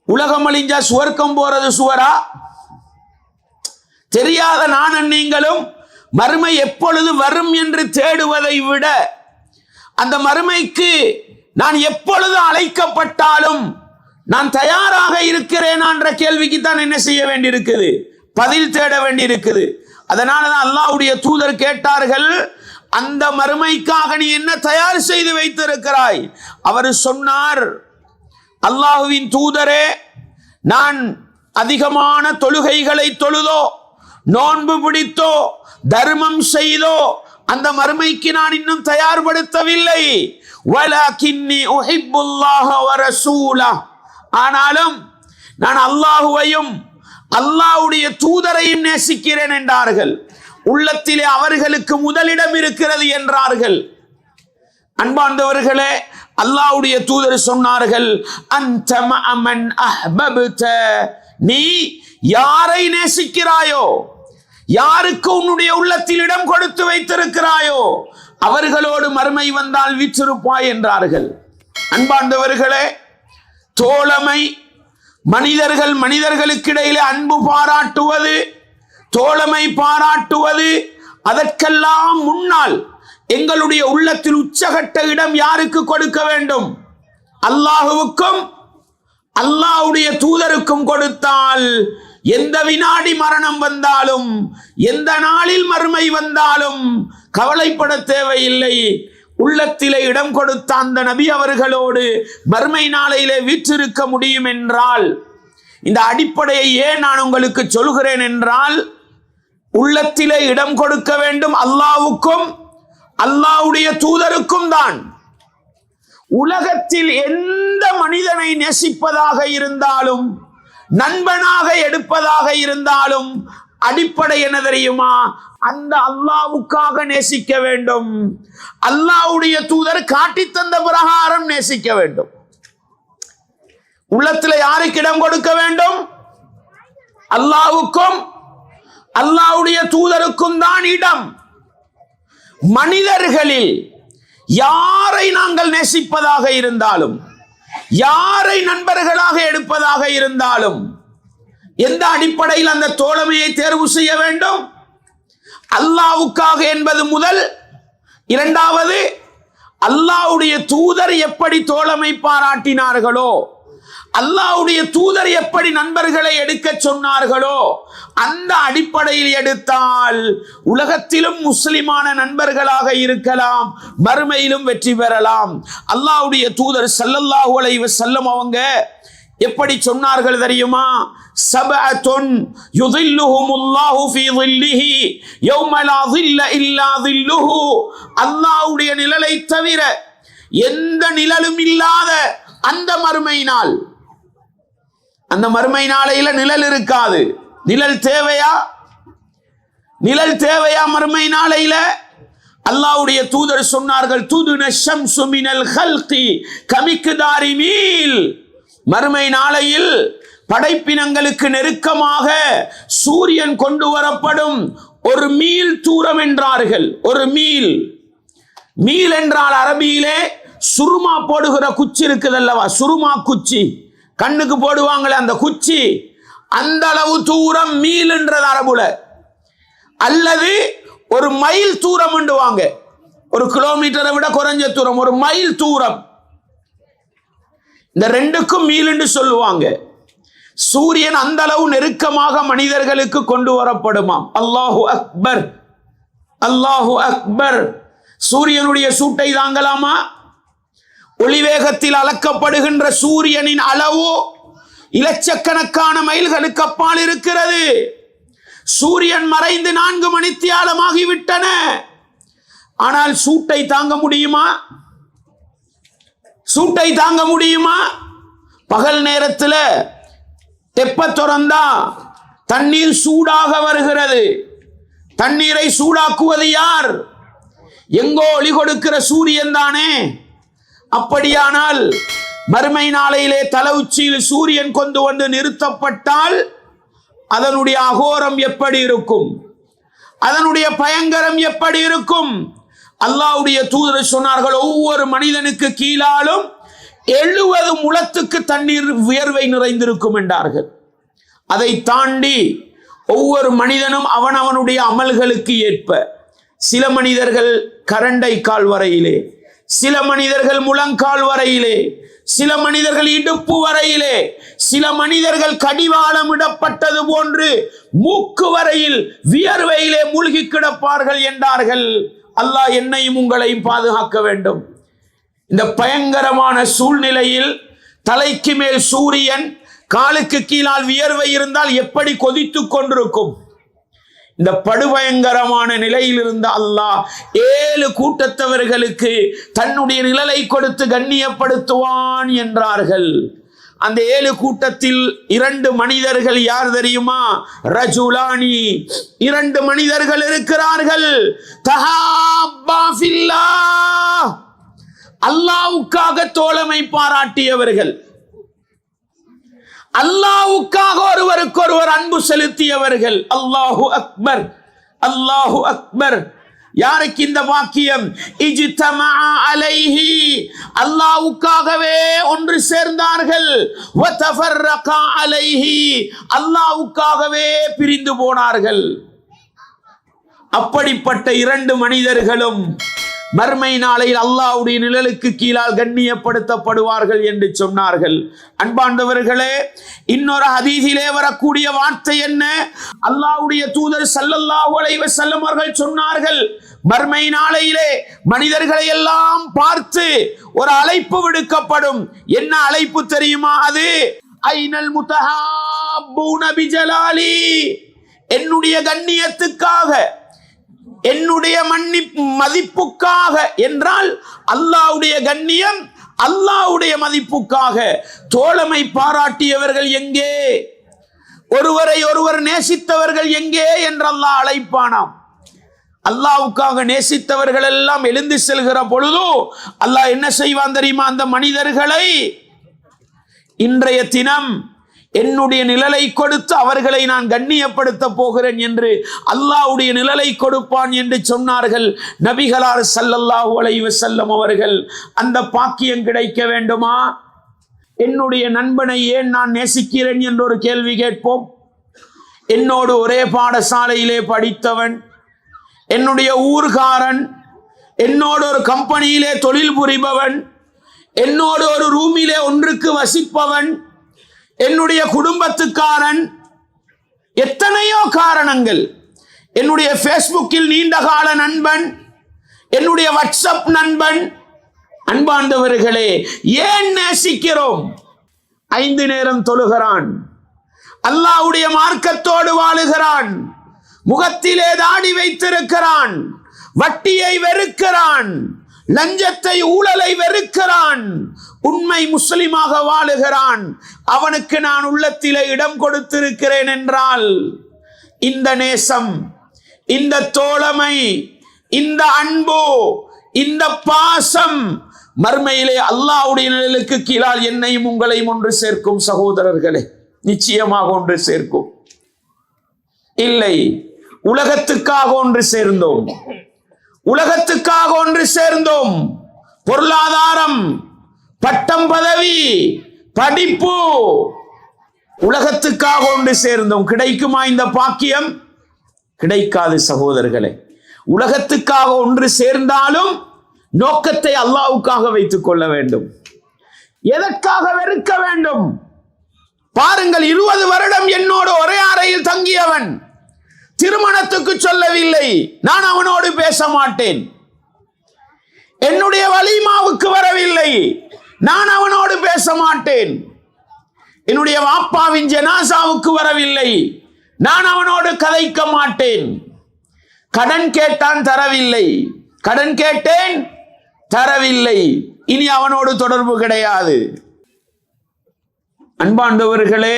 உலகம் அழிஞ்சா சுவர்க்கம் போறது சுவரா? தெரியாத நானும் நீங்களும் மறுமை எப்பொழுது வரும் என்று தேடுவதை விட, அந்த மறுமைக்கு நான் எப்பொழுது அழைக்கப்பட்டாலும் நான் தயாராக இருக்கிறேன் என்ற கேள்விக்கு தான் என்ன செய்ய வேண்டியிருக்குது? பதில் தேட வேண்டியிருக்குது. அதனாலதான் அல்லாஹ்வுடைய தூதர் கேட்டார்கள், அந்த மறுமைக்காக நீ என்ன தயார் செய்து வைத்திருக்கிறாய்? அவர் சொன்னார், அல்லாஹ்வின் தூதரே, நான் அதிகமான தொழுகைகளை தொழுதோ, நோன்பு பிடித்தோ, தர்மம் செய்தோ அந்த மறுமைக்கு நான் இன்னும் தயார்படுத்தவில்லை. வலகின்னி உஹிப்புல்லாஹ வ ரசூலஹ், ஆனாலும் நான் அல்லாஹுவையும் அல்லாஹ்வுடைய தூதரையும் நேசிக்கிறேன் என்றார்கள். உள்ளத்திலே அவர்களுக்கு முதலிடம் இருக்கிறது என்றார்கள். அன்பார்ந்தவர்களே, அல்லாஹ்வுடைய தூதர் சொன்னார்கள், அன்த மஅமன் அஹ்பப்த, நீ யாரை நேசிக்கிறாயோ, யாருக்கு உன்னுடைய உள்ளத்தில் இடம் கொடுத்து வைத்திருக்கிறாயோ, அவர்களோடு மறுமை வந்தால் வீற்றிருப்பாய் என்றார்கள். அன்பார்ந்தவர்களே, தோழமை, மனிதர்களுக்கிடையிலே அன்பு பாராட்டுவது, தோழமை பாராட்டுவது, அதற்கெல்லாம் முன்னால் எங்களுடைய உள்ளத்தில் உச்சகட்ட இடம் யாருக்கு கொடுக்க வேண்டும்? அல்லாஹுவுக்கும் அல்லாஹ்வுடைய தூதருக்கும் கொடுத்தால் எந்த வினாடி மரணம் வந்தாலும், எந்த நாளில் மறுமை வந்தாலும் கவலைப்பட தேவையில்லை. உள்ளத்திலே இடம் கொடுத்த அந்த நபி அவர்களோடு மறுமை நாளையிலே வீற்றிருக்க முடியும் என்றால், இந்த அடிப்படையை ஏன் நான் உங்களுக்கு சொல்கிறேன் என்றால், உள்ளத்திலே இடம் கொடுக்க வேண்டும் அல்லாஹ்வுக்கும் அல்லாஹ்வுடைய தூதருக்கும் தான். உலகத்தில் எந்த மனிதனை நேசிப்பதாக இருந்தாலும், நண்பனாக எடுப்பதாக இருந்தாலும், அடிப்படை என்ன தெரியுமா? அந்த அல்லாஹ்வுக்காக நேசிக்க வேண்டும். அல்லாஹ்வுடைய தூதர் காட்டி தந்த பிரகாரம் நேசிக்க வேண்டும். உள்ளத்தில் யாருக்கு இடம் கொடுக்க வேண்டும்? அல்லாஹ்வுக்கும் அல்லாஹ்வுடைய தூதருக்கும் தான் இடம். மனிதர்களில் யாரை நாங்கள் நேசிப்பதாக இருந்தாலும், யாரை நண்பர்களாக எடுப்பதாக இருந்தாலும், எந்த அடிப்படையில் அந்த தோழமையை தேர்வு செய்ய வேண்டும்? அல்லாஹ்வுக்காக என்பது முதல். இரண்டாவது, அல்லாஹ்வுடைய தூதர் எப்படி தோழமை பாராட்டினார்களோ, அல்லாஹ்வுடைய தூதர் எப்படி நண்பர்களை எடுக்க சொன்னார்களோ, அந்த அடிப்படையில் எடுத்தால் உலகத்திலும் முஸ்லிமான நண்பர்களாக இருக்கலாம், மறுமையிலும் வெற்றி பெறலாம். அல்லாஹ்வுடைய தூதர் ஸல்லல்லாஹு அலைஹி வஸல்லம் அவங்க எப்படி சொன்னார்கள் தெரியுமா? சபஅத்துன் யுதில்லுஹுமுல்லாஹு ஃபீ ظில்லிஹி யௌம லா ظில்ல இல்லா ظில்லுஹு, அல்லாஹ்வுடைய நிழலை தவிர எந்த நிழலும் இல்லாத அந்த மறுமை நாள். அந்த மறுமை நாளையில நிழல் இருக்காது. நிழல் தேவையா? நிழல் தேவையா மறுமை நாளையில? அல்லாஹ்வுடைய தூதர் சொன்னார்கள், துதுன ஷம்சு மினல் ஹல்கி கமிக்தாரி மீல், மறுமை நாளையில் படைப்பினங்களுக்கு நெருக்கமாக சூரியன் கொண்டு வரப்படும் ஒரு மீல் தூரம் என்றார்கள். ஒரு மீல். மீல் என்றால் அரபியிலே சுருமா போடுகிற குச்சி இருக்குது அல்லவா, சுருமா குச்சி, கண்ணுக்கு போடுவாங்களே அந்த குச்சி, அந்த அளவு தூரம் மீல் என்றது அரபுல. அல்லது ஒரு மைல் தூரம் என்றுவாங்க, ஒரு கிலோமீட்டரை விட குறைஞ்ச தூரம், ஒரு மைல் தூரம். இந்த ரெண்டுக்கும் மீல் என்று சொல்லுவாங்க. சூரியன் அந்த அளவு நெருக்கமாக மனிதர்களுக்கு கொண்டு வரப்படுமாம். அல்லாஹு அக்பர், அல்லாஹு அக்பர். சூரியனுடைய சூட்டை தாங்கலாமா? ஒளிவேகத்தில் அளக்கப்படுகின்ற சூரியனின் அளவு இலட்சக்கணக்கான மைல்களுக்கு அப்பால் இருக்கிறது. சூரியன் மறைந்து 4 மணித்தியாலமாகிவிட்டன. ஆனால் சூட்டை தாங்க முடியுமா? சூட்டை தாங்க முடியுமா? பகல் நேரத்தில் தெப்ப திறந்தா தண்ணீர் சூடாக வருகிறது. தண்ணீரை சூடாக்குவது யார்? எங்கோ ஒளி கொடுக்கிற சூரியன் தானே. அப்படியானால் மறுமை நாளையிலே தலை உச்சியில் சூரியன் கொண்டு வந்து நிறுத்தப்பட்டால் அதனுடைய அகோரம் எப்படி இருக்கும்? அதனுடைய பயங்கரம் எப்படி இருக்கும்? அல்லாஹ்வுடைய தூதர் சொன்னார்கள், ஒவ்வொரு மனிதனுக்கு கீழாலும் 70 முழத்துக்கு தண்ணீர் வியர்வை நிறைந்திருக்கும் என்றார்கள். அதை தாண்டி ஒவ்வொரு மனிதனும் அவனவனுடைய அமல்களுக்கு ஏற்ப, சில மனிதர்கள் கரண்டை கால் வரையிலே, சில மனிதர்கள் முழங்கால் வரையிலே, சில மனிதர்கள் இடுப்பு வரையிலே, சில மனிதர்கள் கடிவாளம் இடப்பட்டது போன்று மூக்கு வரையில் வியர்வையிலே மூழ்கி கிடப்பார்கள் என்றார்கள். அல்லாஹ் என்னையும் உங்களையும் பாதுகாக்க வேண்டும். இந்த பயங்கரமான சூழ்நிலையில் தலைக்கு மேல் சூரியன், காலுக்கு கீழால் வியர்வை இருந்தால் எப்படி கொதித்துக் கொண்டிருக்கும்? இந்த படுபயங்கரமான நிலையில் இருந்த அல்லாஹ் 7 கூட்டத்தவர்களுக்கு தன்னுடைய நிழலை கொடுத்து கண்ணியப்படுத்துவான் என்றார்கள். அந்த 7 கூட்டத்தில் 2 மனிதர்கள் யார் தெரியுமா? ரஜுலானி, 2 மனிதர்கள் இருக்கிறார்கள். தஹாப்பா ஃபில்லாஹ், அல்லாஹ்வுக்காக தோழமை பாராட்டியவர்கள், அல்லாஹ்வுக்காக ஒருவருக்கொருவர் அன்பு செலுத்தியவர்கள். அல்லாஹு அக்பர், அல்லாஹு அக்பர். யாருக்கு இந்த வாக்கியம்? இஜ்தமா அலைஹி, அல்லாஹ்வுக்காகவே ஒன்று சேர்ந்தார்கள். வ தஃபர்ரகா அலைஹி, அல்லாஹ்வுக்காகவே பிரிந்து போனார்கள். அப்படிப்பட்ட 2 மனிதர்களும் மர்மை நாளையில் அல்லாஹ்வுடைய நிழலுக்கு கீழால் கண்ணியப்படுத்தப்படுவார்கள் என்று சொன்னார்கள். அன்பாண்டவர்களே, இன்னொரு ஹதீஸிலே வரக்கூடிய வார்த்தை என்ன? அல்லாஹ்வுடைய தூதர் ஸல்லல்லாஹு அலைஹி வஸல்லம் அவர்கள் சொன்னார்கள், மர்மை நாளையிலே மனிதர்களை எல்லாம் பார்த்து ஒரு அழைப்பு விடுக்கப்படும். என்ன அழைப்பு தெரியுமா? அது ஐனல் முத்தஹாப்பூன பிஜலாலி, என்னுடைய கண்ணியத்துக்காக, என்னுடைய மதிப்புக்காக என்றால் அல்லாஹ்வுடைய கண்ணியம், அல்லாஹ்வுடைய மதிப்புக்காக தோழமை பாராட்டியவர்கள் எங்கே? ஒருவரை ஒருவர் நேசித்தவர்கள் எங்கே என்று அல்லாஹ் அழைப்பானாம். அல்லாஹ்வுக்காக நேசித்தவர்கள் எல்லாம் எழுந்து செல்கிற பொழுது அல்லாஹ் என்ன செய்வான் தெரியுமா? அந்த மனிதர்களை இன்றைய தினம் என்னுடைய நிழலை கொடுத்து அவர்களை நான் கண்ணியப்படுத்த போகிறேன் என்று அல்லாஹ்வுடைய நிழலை கொடுப்பான் என்று சொன்னார்கள் நபிகளார் ஸல்லல்லாஹு அலைஹி வஸல்லம் அவர்கள். அந்த பாக்கியம் கிடைக்க வேண்டுமா? என்னுடைய நண்பனை ஏன் நான் நேசிக்கிறேன் என்று ஒரு கேள்வி கேட்போம். என்னோடு ஒரே பாடசாலையிலே படித்தவன், என்னுடைய ஊர்காரன், என்னோடு ஒரு கம்பெனியிலே தொழில் புரிபவன், என்னோடு ஒரு ரூமிலே ஒன்றுக்கு வசிப்பவன், என்னுடைய குடும்பத்துக்காரன், எத்தனையோ காரணங்கள், என்னுடைய ஃபேஸ்புக்கில் நீண்டகால நண்பன், என்னுடைய வாட்ஸ்அப் நண்பன். அன்பார்ந்தவர்களே, ஏன் நேசிக்கிறோம்? 5 நேரம் தொழுகிறான், அல்லாஹ்வுடைய மார்க்கத்தோடு வாழுகிறான், முகத்திலே தாடி வைத்திருக்கிறான், வட்டியை வெறுக்கிறான், லஞ்சத்தை ஊழலை வெறுக்கிறான், உண்மை முஸ்லிமாக வாழுகிறான். அவனுக்கு நான் உள்ளத்திலே இடம் கொடுத்திருக்கிறேன் என்றால் இந்த நேசம், இந்த தோழமை, இந்த அன்பு, இந்த பாசம் மர்மையிலே அல்லாஹ்வுடைய நிழலுக்கு கீழால் என்னையும் உங்களையும் ஒன்று சேர்க்கும். சகோதரர்களே, நிச்சயமாக ஒன்று சேர்க்கும். இல்லை, உலகத்துக்காக ஒன்று சேர்ந்தோம், உலகத்துக்காக ஒன்று சேர்ந்தோம். பொருளாதாரம், பட்டம், பதவி, படிப்பு, உலகத்துக்காக ஒன்று சேர்ந்தோம். கிடைக்குமா இந்த பாக்கியம்? கிடைக்காது சகோதரர்களே. உலகத்துக்காக ஒன்று சேர்ந்தாலும் நோக்கத்தை அல்லாஹ்வுக்காக வைத்துக் கொள்ள வேண்டும். எதற்காக வெறுக்க வேண்டும்? பாருங்கள், 20 வருடம் என்னோடு ஒரே அறையில் தங்கியவன் திருமணத்துக்கு சொல்லவில்லை, நான் அவனோடு பேச மாட்டேன். என்னுடைய வலிமாவுக்கு வரவில்லை, நான் அவனோடு பேச மாட்டேன். என்னுடைய வாப்பாவின் ஜனாசாவுக்கு வரவில்லை, நான் அவனோடு கதைக்க மாட்டேன். கடன் கேட்டான், தரவில்லை. கடன் கேட்டேன், தரவில்லை. இனி அவனோடு தொடர்பு கிடையாது. அன்பாண்டவர்களே,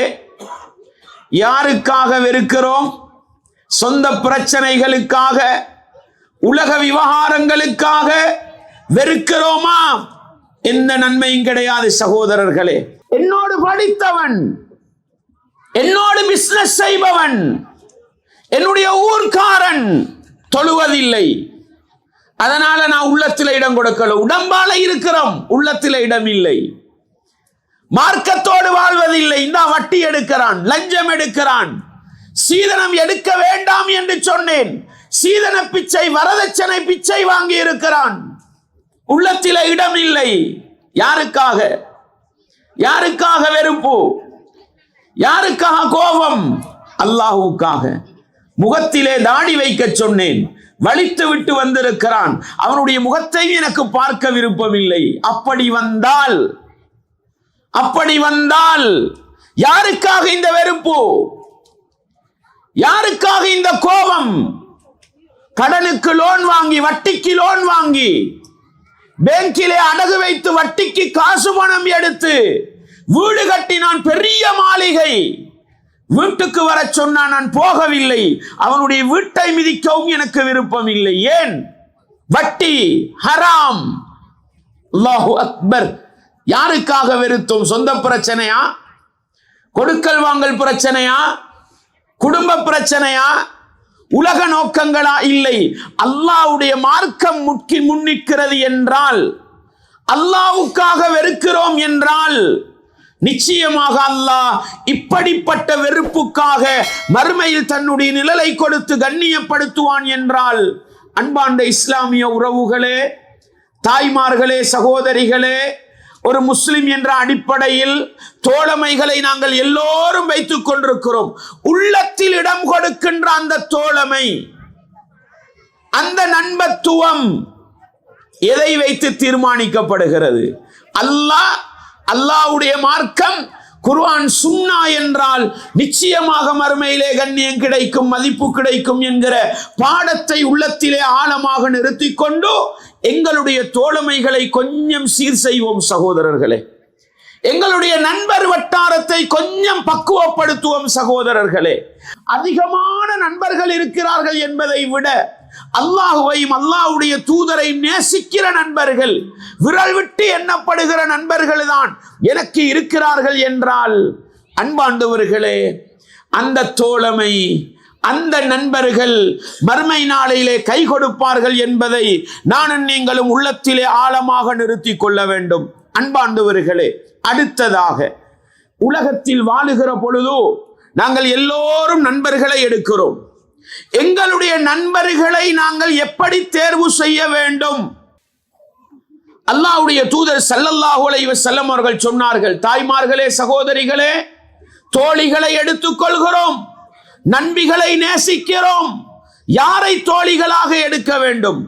யாருக்காக வெறுக்கிறோம்? சொந்த பிரச்சனைகளுக்காக, உலக விவகாரங்களுக்காக வெறுக்கிறோமா? எந்த நன்மையும் கிடையாது சகோதரர்களே. என்னோடு படித்தவன், என்னோடு பிசினஸ் செய்பவன், என்னுடைய ஊர்க்காரன் தொழுவதில்லை, அதனால நான் உள்ளத்தில் இடம் கொடுக்கல. உடம்பால இருக்கிறோம், உள்ளத்தில் இடம் இல்லை. மார்க்கத்தோடு வாழ்வதில்லை. இந்த வட்டி எடுக்கிறான், லஞ்சம் எடுக்கிறான். சீதனம் எடுக்க வேண்டாம் என்று சொன்னேன். சீதன பிச்சை, வரதட்சணை பிச்சை வாங்கி இருக்கிறான். உள்ளத்தில் இடம் இல்லை. யாருக்காக? யாருக்காக வெறுப்பு? யாருக்காக கோபம்? அல்லாஹ்வுக்காக. முகத்திலே தாடி வைக்க சொன்னேன், வலித்து விட்டு வந்திருக்கிறான். அவனுடைய முகத்தை எனக்கு பார்க்க விருப்பமில்லை. அப்படி வந்தால் யாருக்காக இந்த வெறுப்பு? யாருக்காக இந்த கோபம்? கடனுக்கு லோன் வாங்கி, வட்டிக்கு லோன் வாங்கி, பேங்கிலே அடகு வைத்து வட்டிக்கு காசு பணம் எடுத்து வீடு கட்டினான், பெரிய மாளிகை. வீட்டுக்கு வர சொன்னான், நான் போகவில்லை. அவனுடைய வீட்டை மிதிக்கவும் எனக்கு விருப்பம் இல்லை. ஏன்? வட்டி ஹராம். அல்லாஹு அக்பர். யாருக்காக வெறுத்தோம்? சொந்த பிரச்சனையா? கொடுக்கல் வாங்கல் பிரச்சனையா? குடும்ப பிரச்சனையா? உலக நோக்கங்களா? இல்லை. அல்லாஹ்வுடைய மார்க்கம் முன்னிற்கிறது என்றால், அல்லாஹ்வுக்காக வெறுக்கிறோம் என்றால், நிச்சயமாக அல்லாஹ் இப்படிப்பட்ட வெறுப்புக்காக மறுமையில் தன்னுடைய நிழலை கொடுத்து கண்ணியப்படுத்துவான் என்றால், அன்பார்ந்த இஸ்லாமிய உறவுகளே, தாய்மார்களே, சகோதரிகளே, ஒரு முஸ்லிம் என்ற அடிப்படையில் தோழமைகளை நாங்கள் எல்லோரும் வைத்துக் கொண்டிருக்கிறோம். உள்ளத்தில் இடம் கொடுக்கின்ற அந்த தோழமை, அந்த நண்பத்துவம் எதை வைத்து தீர்மானிக்கப்படுகிறது? அல்லாஹ்வுடைய மார்க்கம், குர்ஆன், சுன்னா என்றால் நிச்சயமாக மறுமையிலே கண்ணியம் கிடைக்கும், மதிப்பு கிடைக்கும் என்கிற பாடத்தை உள்ளத்திலே ஆழமாக நிறுத்திக் கொண்டு எங்களுடைய தோழமைகளை கொஞ்சம் சீர் செய்வோம் சகோதரர்களே. எங்களுடைய நண்பர் வட்டாரத்தை கொஞ்சம் பக்குவப்படுத்துவோம் சகோதரர்களே. அதிகமான நண்பர்கள் இருக்கிறார்கள் என்பதை விட அல்லாஹுவையும் அல்லாஹ்வுடைய தூதரை நேசிக்கிற நண்பர்கள், விரல் விட்டு எண்ணப்படுகிற நண்பர்கள் தான் எனக்கு இருக்கிறார்கள் என்றால், அன்பாண்டவர்களே, அந்த தோழமை, அந்த நண்பர்கள் மறுமை நாளையிலே கை கொடுப்பார்கள் என்பதை நானும் நீங்களும் உள்ளத்திலே ஆழமாக நிறுத்திக் கொள்ள வேண்டும். அன்பாண்டவர்களே, அடுத்ததாக, உலகத்தில் வாழுகிற பொழுதோ நாங்கள் எல்லோரும் நண்பர்களை எடுக்கிறோம். எங்களுடைய நண்பர்களை நாங்கள் எப்படி தேர்வு செய்ய வேண்டும்? அல்லாஹ்வுடைய தூதர் ஸல்லல்லாஹு அலைஹி வஸல்லம் அவர்கள் சொன்னார்கள், தாய்மார்களே, சகோதரிகளே, தோழிகளை எடுத்துக் கொள்கிறோம், நண்பிகளை நேசிக்கிறோம். யாரை தோழிகளாக எடுக்க வேண்டும்?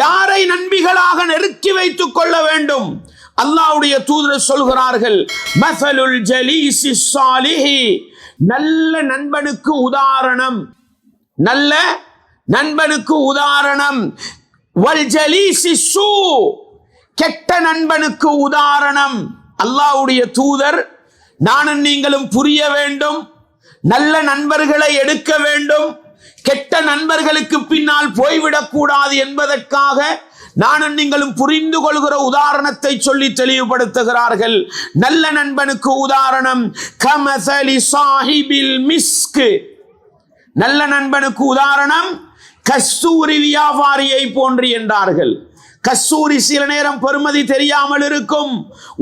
யாரை நண்பிகளாக நெருக்கி வைத்துக் கொள்ள வேண்டும்? அல்லாஹ்வுடைய தூதர் சொல்கிறார்கள், மஸலுல் ஜலீஸி ஸாலிஹி, நல்ல நண்பனுக்கு உதாரணம், நல்ல நண்பனுக்கு உதாரணம், வல் ஜலீஸி ஸூ, கெட்ட நண்பனுக்கு உதாரணம். அல்லாஹ்வுடைய தூதர் நானும் நீங்களும் புரிய வேண்டும், நல்ல நண்பர்களை எடுக்க வேண்டும், கெட்ட நண்பர்களுக்கு பின்னால் போய்விடக் கூடாது என்பதற்காக நானும் நீங்களும் புரிந்து கொள்கிற உதாரணத்தை சொல்லி தெளிவுபடுத்துகிறார்கள். நல்ல நண்பனுக்கு உதாரணம் கமஸலி சாஹிபில் மிஸ்க், நல்ல நண்பனுக்கு உதாரணம் கஸ்தூரி வியாபாரியை போன்று என்றார்கள். கஸ்தூரி சில நேரம் பெருமதி தெரியாமல் இருக்கும்.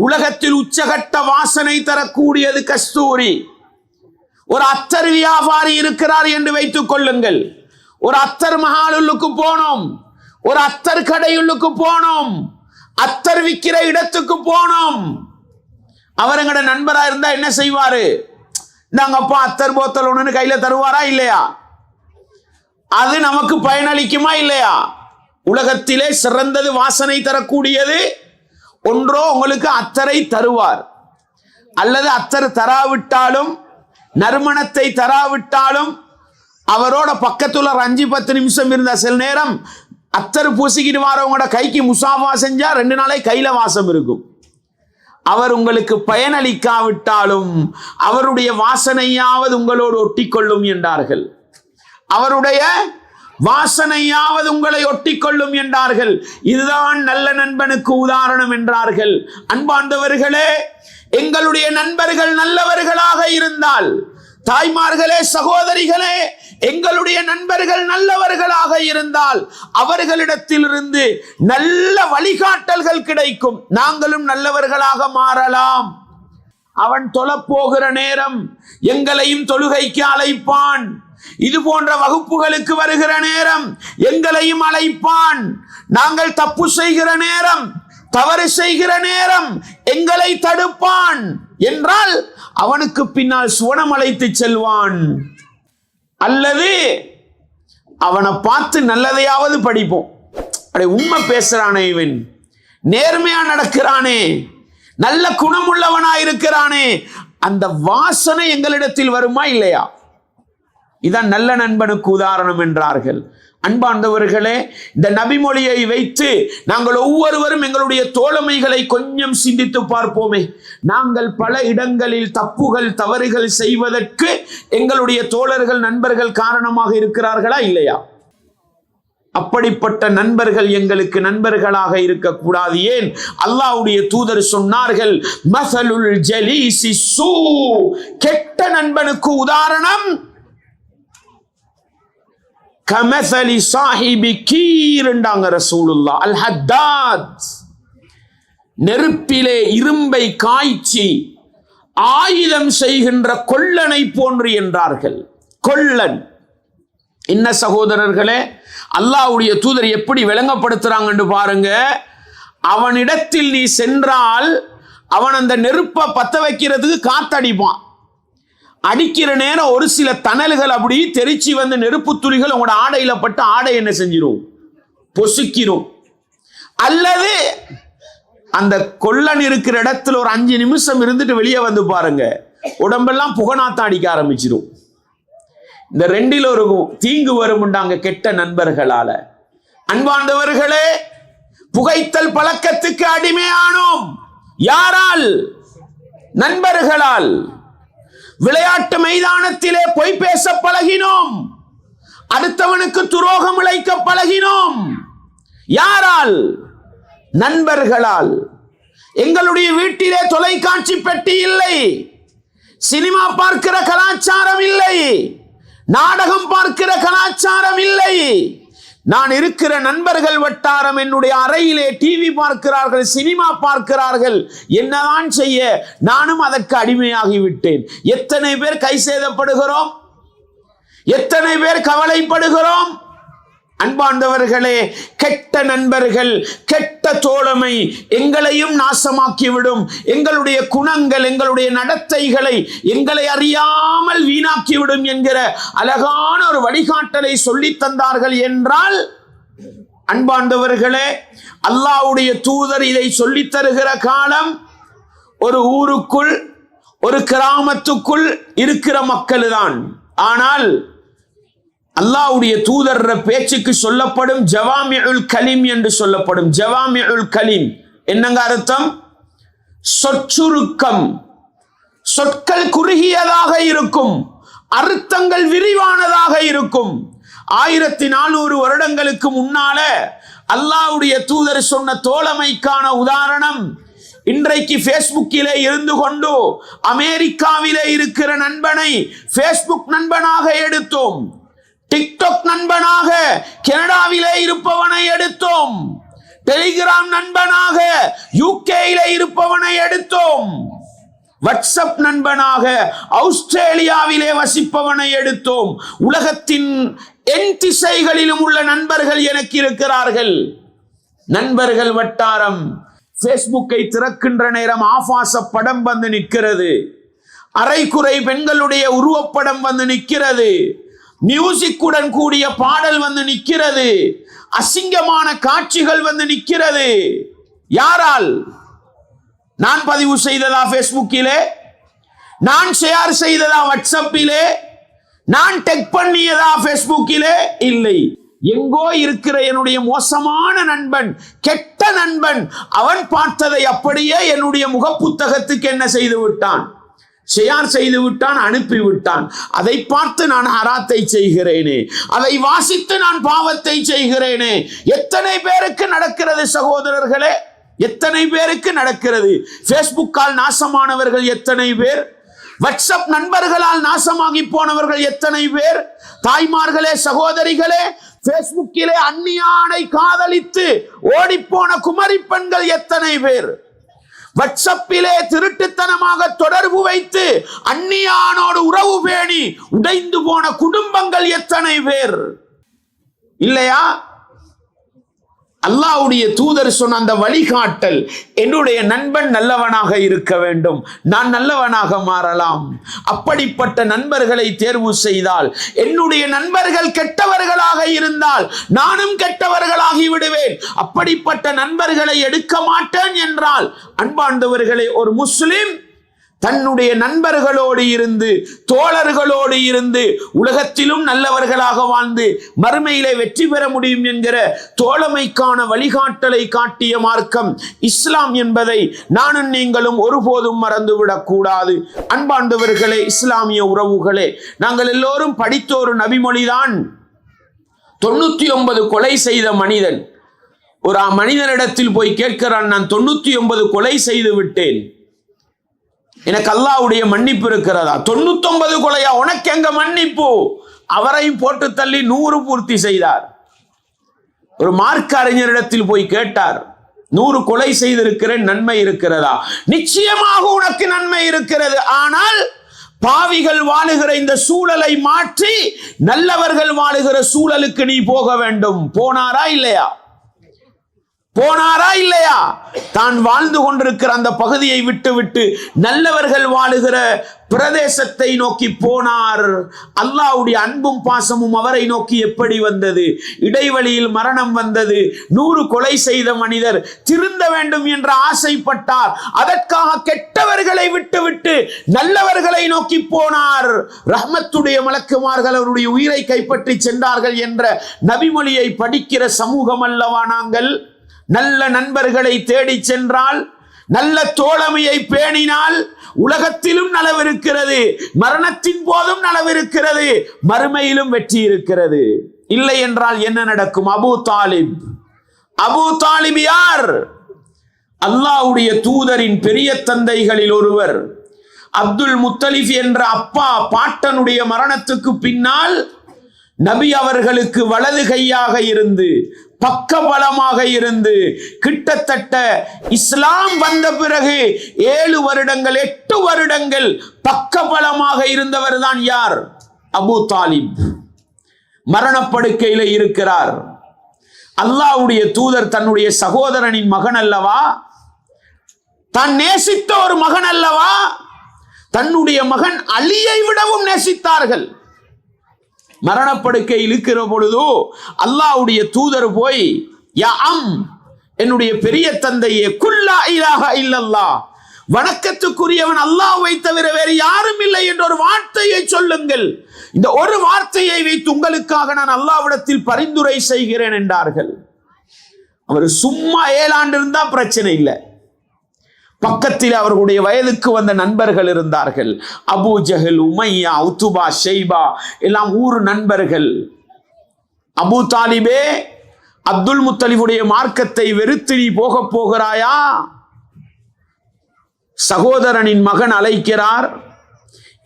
உலகத்தில் உச்சகட்ட வாசனை தரக்கூடியது கஸ்தூரி. ஒரு அத்தர் வியாபாரி இருக்கிறார் என்று வைத்துக் கொள்ளுங்கள். ஒரு அத்தர் மஹாலுக்கு போனோம், ஒரு அத்தர் கடையுள்ளுக்கு போனோம், அத்தர் விற்கிற இடத்துக்கு போனோம். அவர் எங்கட நண்பரா இருந்தா என்ன செய்வாரு? நாங்கப்பா அத்தர் போத்தல் ஒண்ணு கையில தருவாரா இல்லையா? அது நமக்கு பயனளிக்குமா இல்லையா? உலகத்திலே சிறந்தது, வாசனை தரக்கூடியது ஒன்றோ உங்களுக்கு அத்தரை தருவார், அல்லது அத்தர் தராவிட்டாலும் நறுமணத்தை தராவிட்டாலும் அவரோட பக்கத்துல 5-10 நிமிஷம் இருந்த சில நேரம் அத்தர் பூசிக்கிட்டு வரவங்களோட கைக்கு முசாஃபா செஞ்சா 2 நாளை கையில வாசம் இருக்கும். அவர் உங்களுக்கு பயனளிக்காவிட்டாலும் அவருடைய வாசனையாவது உங்களோடு ஒட்டிக்கொள்ளும் என்றார்கள். அவருடைய வாசனையாவது உங்களை ஒட்டிக்கொள்ளும் என்றார்கள். இதுதான் நல்ல நண்பனுக்கு உதாரணம் என்றார்கள். அன்பார்ந்தவர்களே, எங்களுடைய நண்பர்கள் நல்லவர்களாக இருந்தால், தாய்மார்களே, சகோதரிகளே, எங்களுடைய நண்பர்கள் நல்லவர்களாக இருந்தால் அவர்களிடத்திலிருந்து நல்ல வழிகாட்டல்கள் கிடைக்கும். நாங்களும் நல்லவர்களாக மாறலாம். அவன் தொழப்போகிற நேரம் எங்களையும் தொழுகைக்கு அழைப்பான். இது போன்ற வகுப்புகளுக்கு வருகிற நேரம் எங்களையும் அழைப்பான். நாங்கள் தப்பு செய்கிற நேரம், தவறு செய்கிற நேரம் எங்களை தடுப்பான் என்றால் அவனுக்கு பின்னால் சுவனம் அழைத்து செல்வான். அல்லது அவனை பார்த்து நல்லதையாவது படிப்போம். உண்மை பேசுறானே, இவன் நேர்மையா நடக்கிறானே, நல்ல குணமுள்ளவனாயிருக்கிறானே, அந்த வாசனை எங்களிடத்தில் வருமா இல்லையா? இதான் நல்ல நண்பனுக்கு உதாரணம் என்றார்கள். அன்பார்ந்தவர்களே, இந்த நபிமொழியை வைத்து நாங்கள் ஒவ்வொருவரும் எங்களுடைய தோழமைகளை கொஞ்சம் சிந்தித்து பார்ப்போமே. நாங்கள் பல இடங்களில் தப்புகள், தவறுகள் செய்வதற்கு எங்களுடைய தோழர்கள், நண்பர்கள் காரணமாக இருக்கிறார்களா இல்லையா? அப்படிப்பட்ட நண்பர்கள் எங்களுக்கு நண்பர்களாக இருக்கக்கூடாது. ஏன்? அல்லாஹ்வுடைய தூதர் சொன்னார்கள், மஸலுல் ஜலீஸி ஸூ, கெட்ட நண்பனுக்கு உதாரணம் கமஸலி ஸாஹிபி கீர் என்றாங்க ரசூலுல்லாஹ். அல் ஹத்தாத், நெருப்பிலே இரும்பை காய்ச்சி ஆயுதம் செய்கின்ற கொல்லனை போன்று என்றார்கள். கொல்லன் என்ன சகோதரர்களே, அல்லாஹ்வுடைய தூதர் எப்படி விளங்கப்படுத்துறாங்கன்னு பாருங்க. அவனிடத்தில் நீ சென்றால் அவன் அந்த நெருப்பை பத்த வைக்கிறதுக்கு காத்தடிப்பான். அடிக்கிற நேரம் ஒரு சில தணல்கள் அப்படி தெரிச்சு வந்து நெருப்பு துளிகள் உங்களோட ஆடையில பட்டு ஆடை என்ன செஞ்சிரும்? பொசுக்கிரும். அல்லது அந்த கொல்லன் இருக்கிற இடத்துல ஒரு 5 நிமிஷம் இருந்துட்டு வெளியே வந்து பாருங்க, உடம்பெல்லாம் புகநாத்தம் அடிக்க ஆரம்பிச்சிடும். இந்த ரெண்டில் ஒரு தீங்கு வரும்ண்டாங்க கெட்ட நண்பர்களால. அன்பார்ந்தவர்களே, புகைத்தல் பழக்கத்துக்கு அடிமையானோம். யாரால்? நண்பர்களால். விளையாட்டு மைதானத்திலே பொய் பேச பழகினோம். அடுத்தவனுக்கு துரோகம் இழைக்க பழகினோம். யாரால்? நண்பர்களால். எங்களுடைய வீட்டிலே தொலைக்காட்சி பெட்டி இல்லை, சினிமா பார்க்கிற கலாச்சாரம் இல்லை, நாடகம் பார்க்கிற கலாச்சாரம் இல்லை. நான் இருக்கிற நண்பர்கள் வட்டாரம் என்னுடைய அறையிலே டிவி பார்க்கிறார்கள், சினிமா பார்க்கிறார்கள். என்னதான் செய்ய? நானும் அதற்கு அடிமையாகிவிட்டேன். எத்தனை பேர் கை சேதப்படுகிறோம், எத்தனை பேர் கவலைப்படுகிறோம். அன்பார்ந்தவர்களே, கெட்ட நண்பர்கள், கெட்ட தோழமை எங்களையும் நாசமாக்கிவிடும். எங்களுடைய குணங்கள், எங்களுடைய நடத்தைகளை எங்களை அறியாமல் வீணாக்கிவிடும் என்கிற அழகான ஒரு வழிகாட்டலை சொல்லி தந்தார்கள் என்றால், அன்பார்ந்தவர்களே, அல்லாஹ்வுடைய தூதர் இதை சொல்லி தருகிற காலம் ஒரு ஊருக்குள், ஒரு கிராமத்துக்குள் இருக்கிற மக்கள் தான். ஆனால் அல்லாஹ்வுடைய தூதர் பேச்சுக்கு சொல்லப்படும் ஜவாமிஉல் கலீம் என்று சொல்லப்படும். ஜவாமிஉல் கலீம் என்னங்க அர்த்தம்? சொற்சுருக்கம். சொற்கள் குறுகியதாக இருக்கும், அர்த்தங்கள் விரிவானதாக இருக்கும். 1400 வருடங்களுக்கு முன்னால அல்லாஹ்வுடைய தூதர் சொன்ன தோழமைக்கான உதாரணம் இன்றைக்கு பேஸ்புக்கிலே இருந்து கொண்டு அமெரிக்காவிலே இருக்கிற நண்பனை பேஸ்புக் நண்பனாக எடுத்தோம், டிக்டாக் நண்பனாக கனடாவிலே இருப்பவனை எடுத்தோம், டெலிகிராம் நண்பனாக யூகேயிலே இருப்பவனை எடுத்தோம், வாட்ஸ்அப் நண்பனாக ஆஸ்திரேலியாவிலே வசிப்பவனை எடுத்தோம். உலகத்தின் என் திசைகளிலும் உள்ள நண்பர்கள் எனக்கு இருக்கிறார்கள். நண்பர்கள் வட்டாரம் பேஸ்புக்கை திறக்கின்ற நேரம் ஆபாச படம் வந்து நிற்கிறது, அரைக்குறை பெண்களுடைய உருவப்படம் வந்து நிற்கிறது, மியூசிக்குடன் கூடிய பாடல் வந்து நிற்கிறது, அசிங்கமான காட்சிகள் வந்து நிற்கிறது. யாரால்? நான் பதிவு செய்ததா பேஸ்புக்கிலே? நான் ஷேர் செய்ததா வாட்ஸ்அப்பிலே, நான் டெக் பண்ணியதா பேஸ்புக்கிலே? இல்லை. எங்கோ இருக்கிற என்னுடைய மோசமான நண்பன், கெட்ட நண்பன், அவன் பார்த்ததை அப்படியே என்னுடைய முகப்புத்தகத்துக்கு என்ன செய்து விட்டான்? ஷேர் செய்து விட்டான், அனுப்பிவிட்டான். அதை பார்த்து நான் ஹராத்தை செய்கிறேனே, அதை வாசித்து நான் பாவத்தை செய்கிறேனே. எத்தனை பேருக்கு நடக்கிறது சகோதரர்களே, எத்தனை பேருக்கு நடக்கிறது? பேஸ்புக்கால் நாசமானவர்கள் எத்தனை பேர்? வாட்ஸ்அப் நண்பர்களால் நாசமாகி போனவர்கள் எத்தனை பேர்? தாய்மார்களே, சகோதரிகளே, பேஸ்புக்கிலே அந்நியானை காதலித்து ஓடிப்போன குமரி பெண்கள் எத்தனை பேர்? வாட்ஸ்அப்பிலே திருட்டுத்தனமாக தொடர்பு வைத்து அந்நியானோடு உறவு பேணி உடைந்து போன குடும்பங்கள் எத்தனை பேர்? இல்லையா? அல்லாஹ்வுடைய தூதர் சொன்ன அந்த வழிகாட்டல், என்னுடைய நண்பன் நல்லவனாக இருக்க வேண்டும், நான் நல்லவனாக மாறலாம். அப்படிப்பட்ட நண்பர்களை தேர்வு செய்தால், என்னுடைய நண்பர்கள் கெட்டவர்களாக இருந்தால் நானும் கெட்டவர்களாகி விடுவேன். அப்படிப்பட்ட நண்பர்களை எடுக்க மாட்டேன் என்றால், அன்பார்ந்தவர்களே, ஒரு முஸ்லிம் தன்னுடைய நண்பர்களோடு இருந்து, தோழர்களோடு இருந்து உலகத்திலும் நல்லவர்களாக வாழ்ந்து மறுமையிலே வெற்றி பெற முடியும் என்கிற தோழமைக்கான வழிகாட்டலை காட்டிய மார்க்கம் இஸ்லாம் என்பதை நானும் நீங்களும் ஒருபோதும் மறந்துவிடக் கூடாது. அன்பார்ந்தவர்களே, இஸ்லாமிய உறவுகளே, நாங்கள் எல்லோரும் படித்த ஒரு நபிமொழிதான். 99 கொலை செய்த மனிதன் ஒரு மனிதனிடத்தில் போய் கேட்கிறான், நான் 99 கொலை செய்து விட்டேன், எனக்கு அல்லாஹ்வுடைய மன்னிப்பு இருக்கிறதா? 99 கொலையா? உனக்கு எங்க மன்னிப்பு? அவரையும் போட்டு தள்ளி 100 பூர்த்தி செய்தார். ஒரு மார்க்க அறிஞரிடத்தில் போய் கேட்டார், 100 கொலை செய்திருக்கிறேன், நன்மை இருக்கிறதா? நிச்சயமாக உனக்கு நன்மை இருக்கிறது. ஆனால் பாவிகள் வாழுகிற இந்த சூழலை மாற்றி நல்லவர்கள் வாழுகிற சூழலுக்கு நீ போக வேண்டும். போனாரா இல்லையா? போனாரா இல்லையா? தான் வாழ்ந்து கொண்டிருக்கிற அந்த பகுதியை விட்டு நல்லவர்கள் வாழுகிற பிரதேசத்தை நோக்கி போனார். அல்லாஹ்வுடைய அன்பும் பாசமும் அவரை நோக்கி எப்படி வந்தது? இடைவெளியில் மரணம் வந்தது. 100 கொலை செய்த மனிதர் திருந்த வேண்டும் என்று ஆசைப்பட்டார். அதற்காக கெட்டவர்களை விட்டு நல்லவர்களை நோக்கி போனார். ரஹ்மத்துடைய மலக்குமார்கள் அவருடைய உயிரை கைப்பற்றி சென்றார்கள் என்ற நபிமொழியை படிக்கிற சமூகம் அல்லவா நாங்கள்? நல்ல நண்பர்களை தேடி சென்றால், நல்ல தோழமையை பேணினால் உலகத்திலும் நலவிருக்கிறது, மரணத்தின் போதும் நலவிருக்கிறது, மறுமையிலும் வெற்றி இருக்கிறது. இல்லை என்றால் என்ன நடக்கும்? அபூ தாலிப் யார்? அல்லாஹ்வுடைய தூதரின் பெரிய தந்தைகளில் ஒருவர். அப்துல் முத்தலிப் என்ற அப்பா பாட்டனுடைய மரணத்துக்கு பின்னால் நபி அவர்களுக்கு வலது கையாக இருந்து, பக்கபலமாக இருந்து, கிட்டத்தட்ட இஸ்லாம் வந்த பிறகு 7 வருடங்கள் 8 வருடங்கள் பக்கபலமாக இருந்தவர் தான் யார்? அபூ தாலிப். மரணப்படுக்கையில் இருக்கிறார். அல்லாஹ்வுடைய தூதர் தன்னுடைய சகோதரனின் மகன் அல்லவா, தான் நேசித்த ஒரு மகன் அல்லவா, தன்னுடைய மகன் அலியை விடவும் நேசித்தார்கள். மரணப்படுக்கையில் இருக்கிற பொழுது அல்லாஹ்வுடைய தூதர் போய், யா அம், என்னுடைய பெரிய தந்தையே, குல்லா இலாஹா இல்லல்லாஹ், வணக்கத்துக்குரியவன் அல்லாஹ்வை தவிர வேறு யாரும் இல்லை என்ற ஒரு வார்த்தையை சொல்லுங்கள். இந்த ஒரு வார்த்தையை வைத்து உங்களுக்காக நான் அல்லாஹ்விடத்தில் பரிந்துரை செய்கிறேன் என்றார்கள். அவர் சும்மா 7 ஆண்டு இருந்தா பிரச்சனை இல்லை. பக்கத்தில் அவர்களுடைய வயதுக்கு வந்த நண்பர்கள் இருந்தார்கள். அபூ ஜஹல், உமையா, உத்துபா, ஷைபா எல்லாம் ஊர் நண்பர்கள். அபூ தாலிபே, அப்துல் முத்தலிபுடைய மார்க்கத்தை வெறுத்து நீ போகிறாயா? சகோதரனின் மகன் அழைக்கிறார்.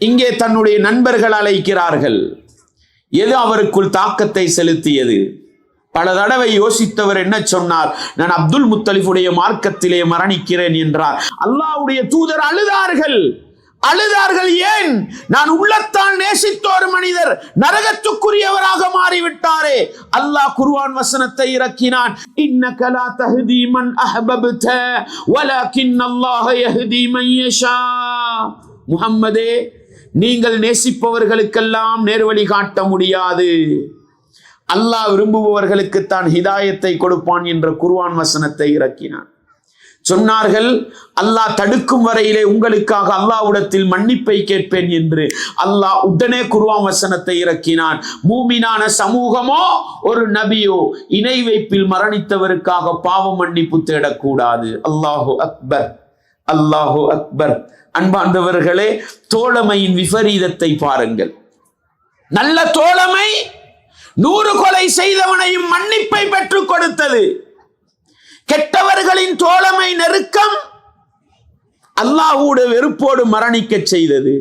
இங்கே தன்னுடைய நண்பர்கள் அழைக்கிறார்கள். எது அவருக்குள் தாக்கத்தை செலுத்தியது? பல தடவை யோசித்தவர் என்ன சொன்னார்? நான் அப்துல் முத்தலிபுடைய மார்க்கத்திலே மரணிக்கிறேன் என்றார். அல்லாஹ்வுடைய தூதர் அழுதார்கள். ஏன்? நான் உள்ளத்தால் நேசித்த ஒரு மனிதர் நரகத்துக்குரியவராக மாறிவிட்டாரே. அல்லாஹ் குர்ஆன் வசனத்தை இறக்கினான். இன்னக லா தஹ்தி மன் அஹ்பப்த வலக்கின்னல்லாஹ யஹ்தி மன் யஷா. முஹம்மதே, நீங்கள் நேசிப்பவர்களுக்கெல்லாம் நேர்வழி காட்ட முடியாது, அல்லாஹ் விரும்புபவர்களுக்கு தான் ஹிதாயத்தை கொடுப்பான் என்ற குர்ஆன் வசனத்தை இறக்கினான். சொன்னார்கள், அல்லாஹ் தடுக்கும் வரையிலே உங்களுக்காக அல்லாஹ்விடத்தில் மன்னிப்பை கேட்பேன் என்று. அல்லாஹ் உடனே குர்ஆன் வசனத்தை இறக்கினான். மூமினான சமூகமோ ஒரு நபியோ இணை வைப்பில் மரணித்தவருக்காக பாவ மன்னிப்பு தேடக்கூடாது. அல்லாஹு அக்பர், அல்லாஹு அக்பர். அன்பார்ந்தவர்களே, தோழமையின் விபரீதத்தை பாருங்கள். நல்ல தோழமை 100 கொலை செய்தவனையும் மன்னிப்பை பெற்றுக் கொடுத்தது. கெட்டவர்களின் தோழமை நெருக்கம் அல்லாஹ்வுடைய வெறுப்போடு மரணிக்க செய்தது.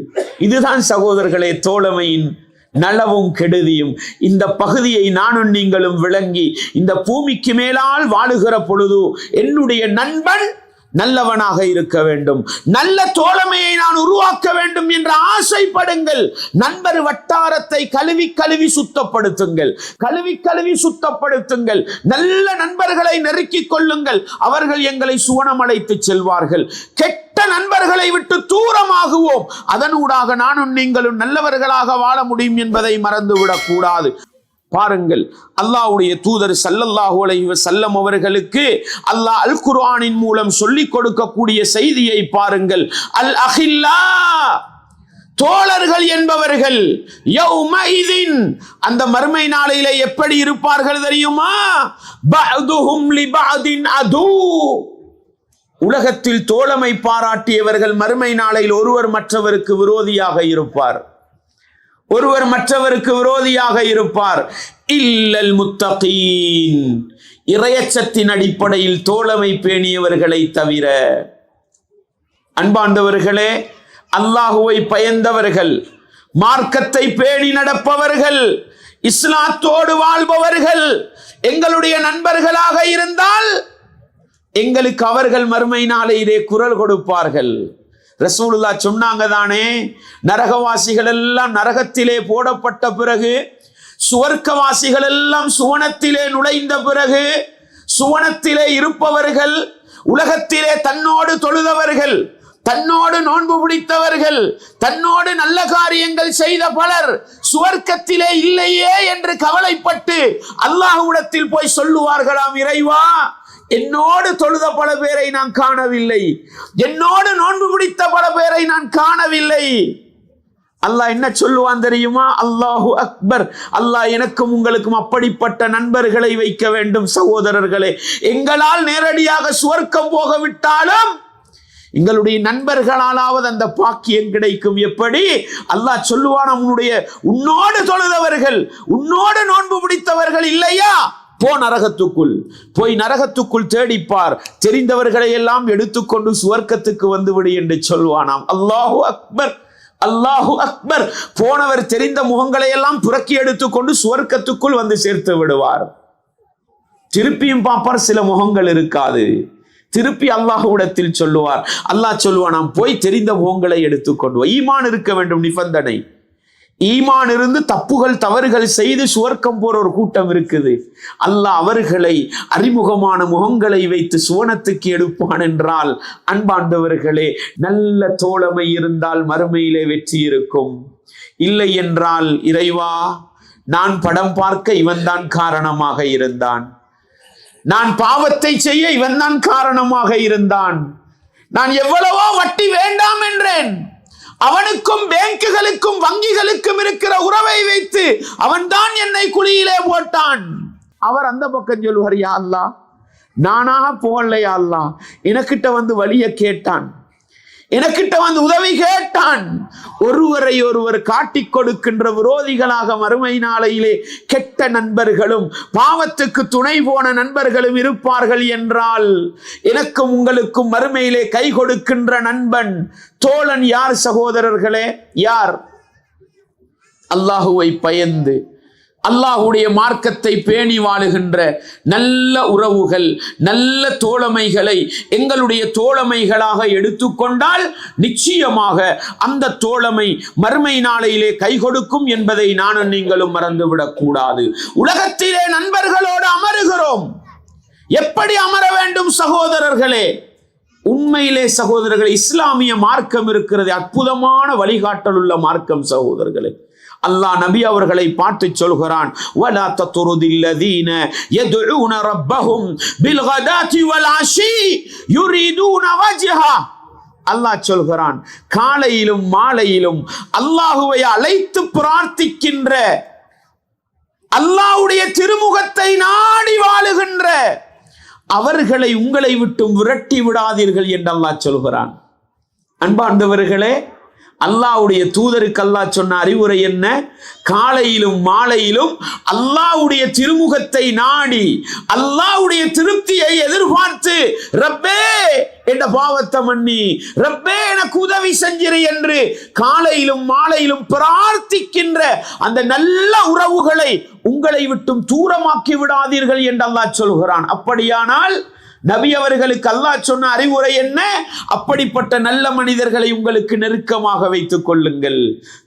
இதுதான் சகோதரர்களே தோழமையின் நலவும் கெடுதியும். இந்த பகுதியை நானும் நீங்களும் விளங்கி இந்த பூமிக்கு மேலால் வாழுகிற பொழுது என்னுடைய நண்பன் நல்லவனாக இருக்க வேண்டும், நல்ல தோழமையை நான் உருவாக்க வேண்டும் என்று ஆசைப்படுங்கள். நண்பர் வட்டாரத்தை கழுவி கழுவி சுத்தப்படுத்துங்கள், கழுவி கழுவி சுத்தப்படுத்துங்கள். நல்ல நண்பர்களை நெருக்கிக் கொள்ளுங்கள், அவர்கள் எங்களை சுவனம் அழைத்து செல்வார்கள். கெட்ட நண்பர்களை விட்டு தூரமாகுவோம், அதனூடாக நானும் நீங்களும் நல்லவர்களாக வாழ முடியும் என்பதை மறந்துவிடக் கூடாது. பாருங்கள், அல்லாஹ்வுடைய தூதர் ஸல்லல்லாஹு அலைஹி வஸல்லம் அவர்களுக்கு அல்லாஹ் அல் குர்ஆனின் மூலம் சொல்லிக் கொடுக்கக்கூடிய செய்தியை பாருங்கள். அல் அஹில்லா, தோழர்கள் என்பவர்கள் யௌமஇதின், அந்த மறுமை நாளையிலே எப்படி இருப்பார்கள் தெரியுமா? பஅதுஹும் லிபஅதின் அது. உலகத்தில் தோழமை பாராட்டியவர்கள் மறுமை நாளையில் ஒருவர் மற்றவருக்கு விரோதியாக இருப்பார், ஒருவர் மற்றவருக்கு விரோதியாக இருப்பார். இல்லல் முத்தகீன், இறையச்சத்தின் அடிப்படையில் தோழமை பேணியவர்களை தவிர. அன்பார்ந்தவர்களே, அல்லாஹுவை பயந்தவர்கள், மார்க்கத்தை பேணி நடப்பவர்கள், இஸ்லாத்தோடு வாழ்பவர்கள் எங்களுடைய நண்பர்களாக இருந்தால் எங்களுக்கு அவர்கள் மறுமை நாளையிலே குரல் கொடுப்பார்கள். ரசூலுல்லாஹ் சொன்னாங்க தானே, நரகவாசிகள் எல்லாம் நரகத்திலே போடப்பட்ட பிறகு, சுவர்க்கவாசிகள் எல்லாம் சுவனத்திலே நுழைந்த பிறகு, சுவனத்திலே இருப்பவர்கள், உலகத்திலே தன்னோடு தொழுதவர்கள், தன்னோடு நோன்பு பிடித்தவர்கள், தன்னோடு நல்ல காரியங்கள் செய்த பலர் சுவர்க்கத்திலே இல்லையே என்று கவலைப்பட்டு அல்லாஹ்விடத்தில் போய் சொல்லுவார்களாம், இறைவா, என்னோடு தொழுத பல பேரை நான் காணவில்லை, என்னோடு நோன்பு பிடித்த பல பேரை நான் காணவில்லை. அல்லாஹ் என்ன சொல்லுவான் தெரியுமா? அல்லாஹு அக்பர். அல்லாஹ் எனக்கும் உங்களுக்கும் அப்படிப்பட்ட நண்பர்களை வைக்க வேண்டும். சகோதரர்களே, எங்களால் நேரடியாக சுவர்க்கம் போக விட்டாலும் எங்களுடைய நண்பர்களாலாவது அந்த பாக்கியம் கிடைக்கும். எப்படி? அல்லாஹ் சொல்லுவான், உன்னோடு தொழுதவர்கள், உன்னோடு நோன்பு பிடித்தவர்கள் இல்லையா, போ நரகத்துக்குள், போய் நரகத்துக்குள் தேடிப்பார், தெரிந்தவர்களை எல்லாம் எடுத்துக்கொண்டு சுவர்க்கத்துக்கு வந்துவிடு என்று சொல்வானாம். அல்லாஹு அக்பர், அல்லாஹு அக்பர். போனவர் தெரிந்த முகங்களை எல்லாம் புறக்கி எடுத்துக்கொண்டு சுவர்க்கத்துக்குள் வந்து சேர்த்து விடுவார். திருப்பியும் பார்ப்பார், சில முகங்கள் இருக்காது. திருப்பி அல்லாஹ்விடத்தில் சொல்லுவார், அல்லாஹ் சொல்லுவானாம், போய் தெரிந்த முகங்களை எடுத்துக்கொண்டு. ஈமான் இருக்க வேண்டும், நிபந்தனை. ஈமான் இருந்து தப்புகள் தவறுகள் செய்து சுவர்க்கம் போற ஒரு கூட்டம் இருக்குது. அல்லாஹ் அவர்களை அறிமுகமான முகங்களை வைத்து சுவனத்துக்கு எடுப்பான் என்றால், அன்பாண்டவர்களே, நல்ல தோழமை இருந்தால் மறுமையிலே வெற்றி இருக்கும். இல்லை என்றால், இறைவா, நான் படம் பார்க்க இவன் தான் காரணமாக இருந்தான், நான் பாவத்தை செய்ய இவன் தான் காரணமாக இருந்தான், நான் எவ்வளவோ வட்டி வேண்டாம் என்றேன், அவனுக்கும் பேங்குகளுக்கும் வங்கிகளுக்கும் இருக்கிற உறவை வைத்து அவன்தான் என்னை குழியிலே போட்டான். அவர் அந்த பக்கம் சொல்லுவார், யா அல்லாஹ், நானாக போகலையா அல்லாஹ், எனக்கிட்ட வந்து வழியை கேட்டான், எனக்கிட்ட வந்து உதவி கேட்டான். ஒருவரை ஒருவர் காட்டிக் கொடுக்கின்ற விரோதிகளாக மறுமை நாளையிலே கெட்ட நண்பர்களும் பாவத்துக்கு துணை போன நண்பர்களும் இருப்பார்கள் என்றால், எனக்கும் உங்களுக்கும் மறுமையிலே கை கொடுக்கின்ற நண்பன் தோழன் யார் சகோதரர்களே? யார்? அல்லாஹுவை பயந்து அல்லாஹுடைய மார்க்கத்தை பேணி வாழுகின்ற நல்ல உறவுகள், நல்ல தோழமைகளை எங்களுடைய தோழமைகளாக எடுத்துக்கொண்டால் நிச்சயமாக அந்த தோழமை மறுமை நாளையிலே கை கொடுக்கும் என்பதை நானும் நீங்களும் மறந்துவிடக் கூடாது. உலகத்திலே நண்பர்களோடு அமருகிறோம், எப்படி அமர வேண்டும் சகோதரர்களே? உண்மையிலே சகோதரர்களே இஸ்லாமிய மார்க்கம் இருக்கிறது, அற்புதமான வழிகாட்டல் உள்ள மார்க்கம் சகோதரர்களே. அல்லாஹ் நபி அவர்களை பார்த்து சொல்கிறான், வலா தத்ருதில்லதீன யதுஊன ரப்பஹும் பில்கதாதி வல்அஷி யுரீதுன வஜ்ஹா. அல்லாஹ் சொல்கிறான், காலையிலும் மாலையிலும் அல்லாஹுவை அழைத்து பிரார்த்திக்கின்ற, அல்லாஹ்வுடைய திருமுகத்தை நாடி வாழுகின்ற அவர்களை உங்களை விட்டு விரட்டி விடாதீர்கள் என்று அல்லாஹ் சொல்கிறான். அன்பார்ந்தவர்களே, அல்லாஹ்வுடைய தூதருக்கு அல்லாஹ் சொன்ன அறிவுரை என்ன? காலையிலும் மாலையிலும் அல்லாஹ்வுடைய திருமுகத்தை நாடி அல்லாஹ்வுடைய திருப்தியை எதிர்பார்த்து, ரப்பே என்ற பாவத்தை மன்னி, ரப்பே எனக்கு உதவி செஞ்சிரு என்று காலையிலும் மாலையிலும் பிரார்த்திக்கின்ற அந்த நல்ல உறவுகளை உங்களை விட்டும் தூரமாக்கி விடாதீர்கள் என்று அல்லாஹ் சொல்கிறான். அப்படியானால் நபி அவர்களுக்கு அல்லாஹ் சொன்ன அறிவுரை என்ன? அப்படிப்பட்ட நல்ல மனிதர்களை உங்களுக்கு நெருக்கமாக வைத்துக் கொள்ளுங்கள்.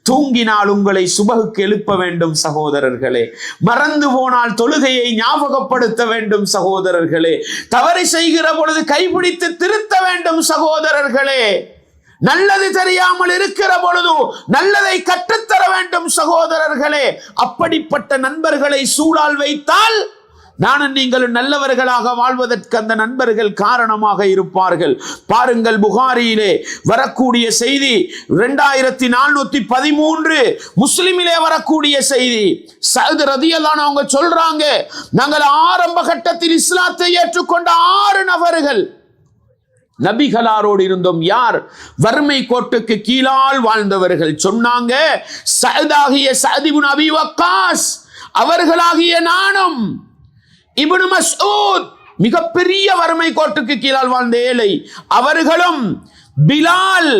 தூங்கினால் உங்களை சுபகுக்கு எழுப்ப வேண்டும் சகோதரர்களே. மறந்து போனால் தொழுகையை ஞாபகப்படுத்த வேண்டும் சகோதரர்களே. தவறு செய்கிற பொழுது கைப்பிடித்து திருத்த வேண்டும் சகோதரர்களே. நல்லது தெரியாமல் இருக்கிற பொழுது நல்லதை கற்றுத்தர வேண்டும் சகோதரர்களே. அப்படிப்பட்ட நண்பர்களை சூழால் வைத்தால் நானும் நீங்களும் நல்லவர்களாக வாழ்வதற்கு அந்த நண்பர்கள் காரணமாக இருப்பார்கள். பாருங்கள், புகாரியிலே வரக்கூடிய செய்தி 2413, முஸ்லிமிலே வரக்கூடிய செய்தி. சஅத் ரலியல்லாஹு அன்ஹு அவங்க சொல்றாங்க, நாங்கள் ஆரம்ப கட்டத்தில் இஸ்லாத்தை ஏற்றுக்கொண்ட 6 நபர்கள் நபிகளாரோடு இருந்தோம். யார்? வறுமை கோட்டுக்கு கீழால் வாழ்ந்தவர்கள். சொன்னாங்க, சஅதாகிய சஅத் இப்னு அபி வக்காஸ் அவர்களாகிய நானும், இப்னு மஸ்ஊத் மிகப்பெரிய வறுமை கோட்டுக்கு கீழால் வாழ்ந்த ஏழை அவர்களும், பிலால்,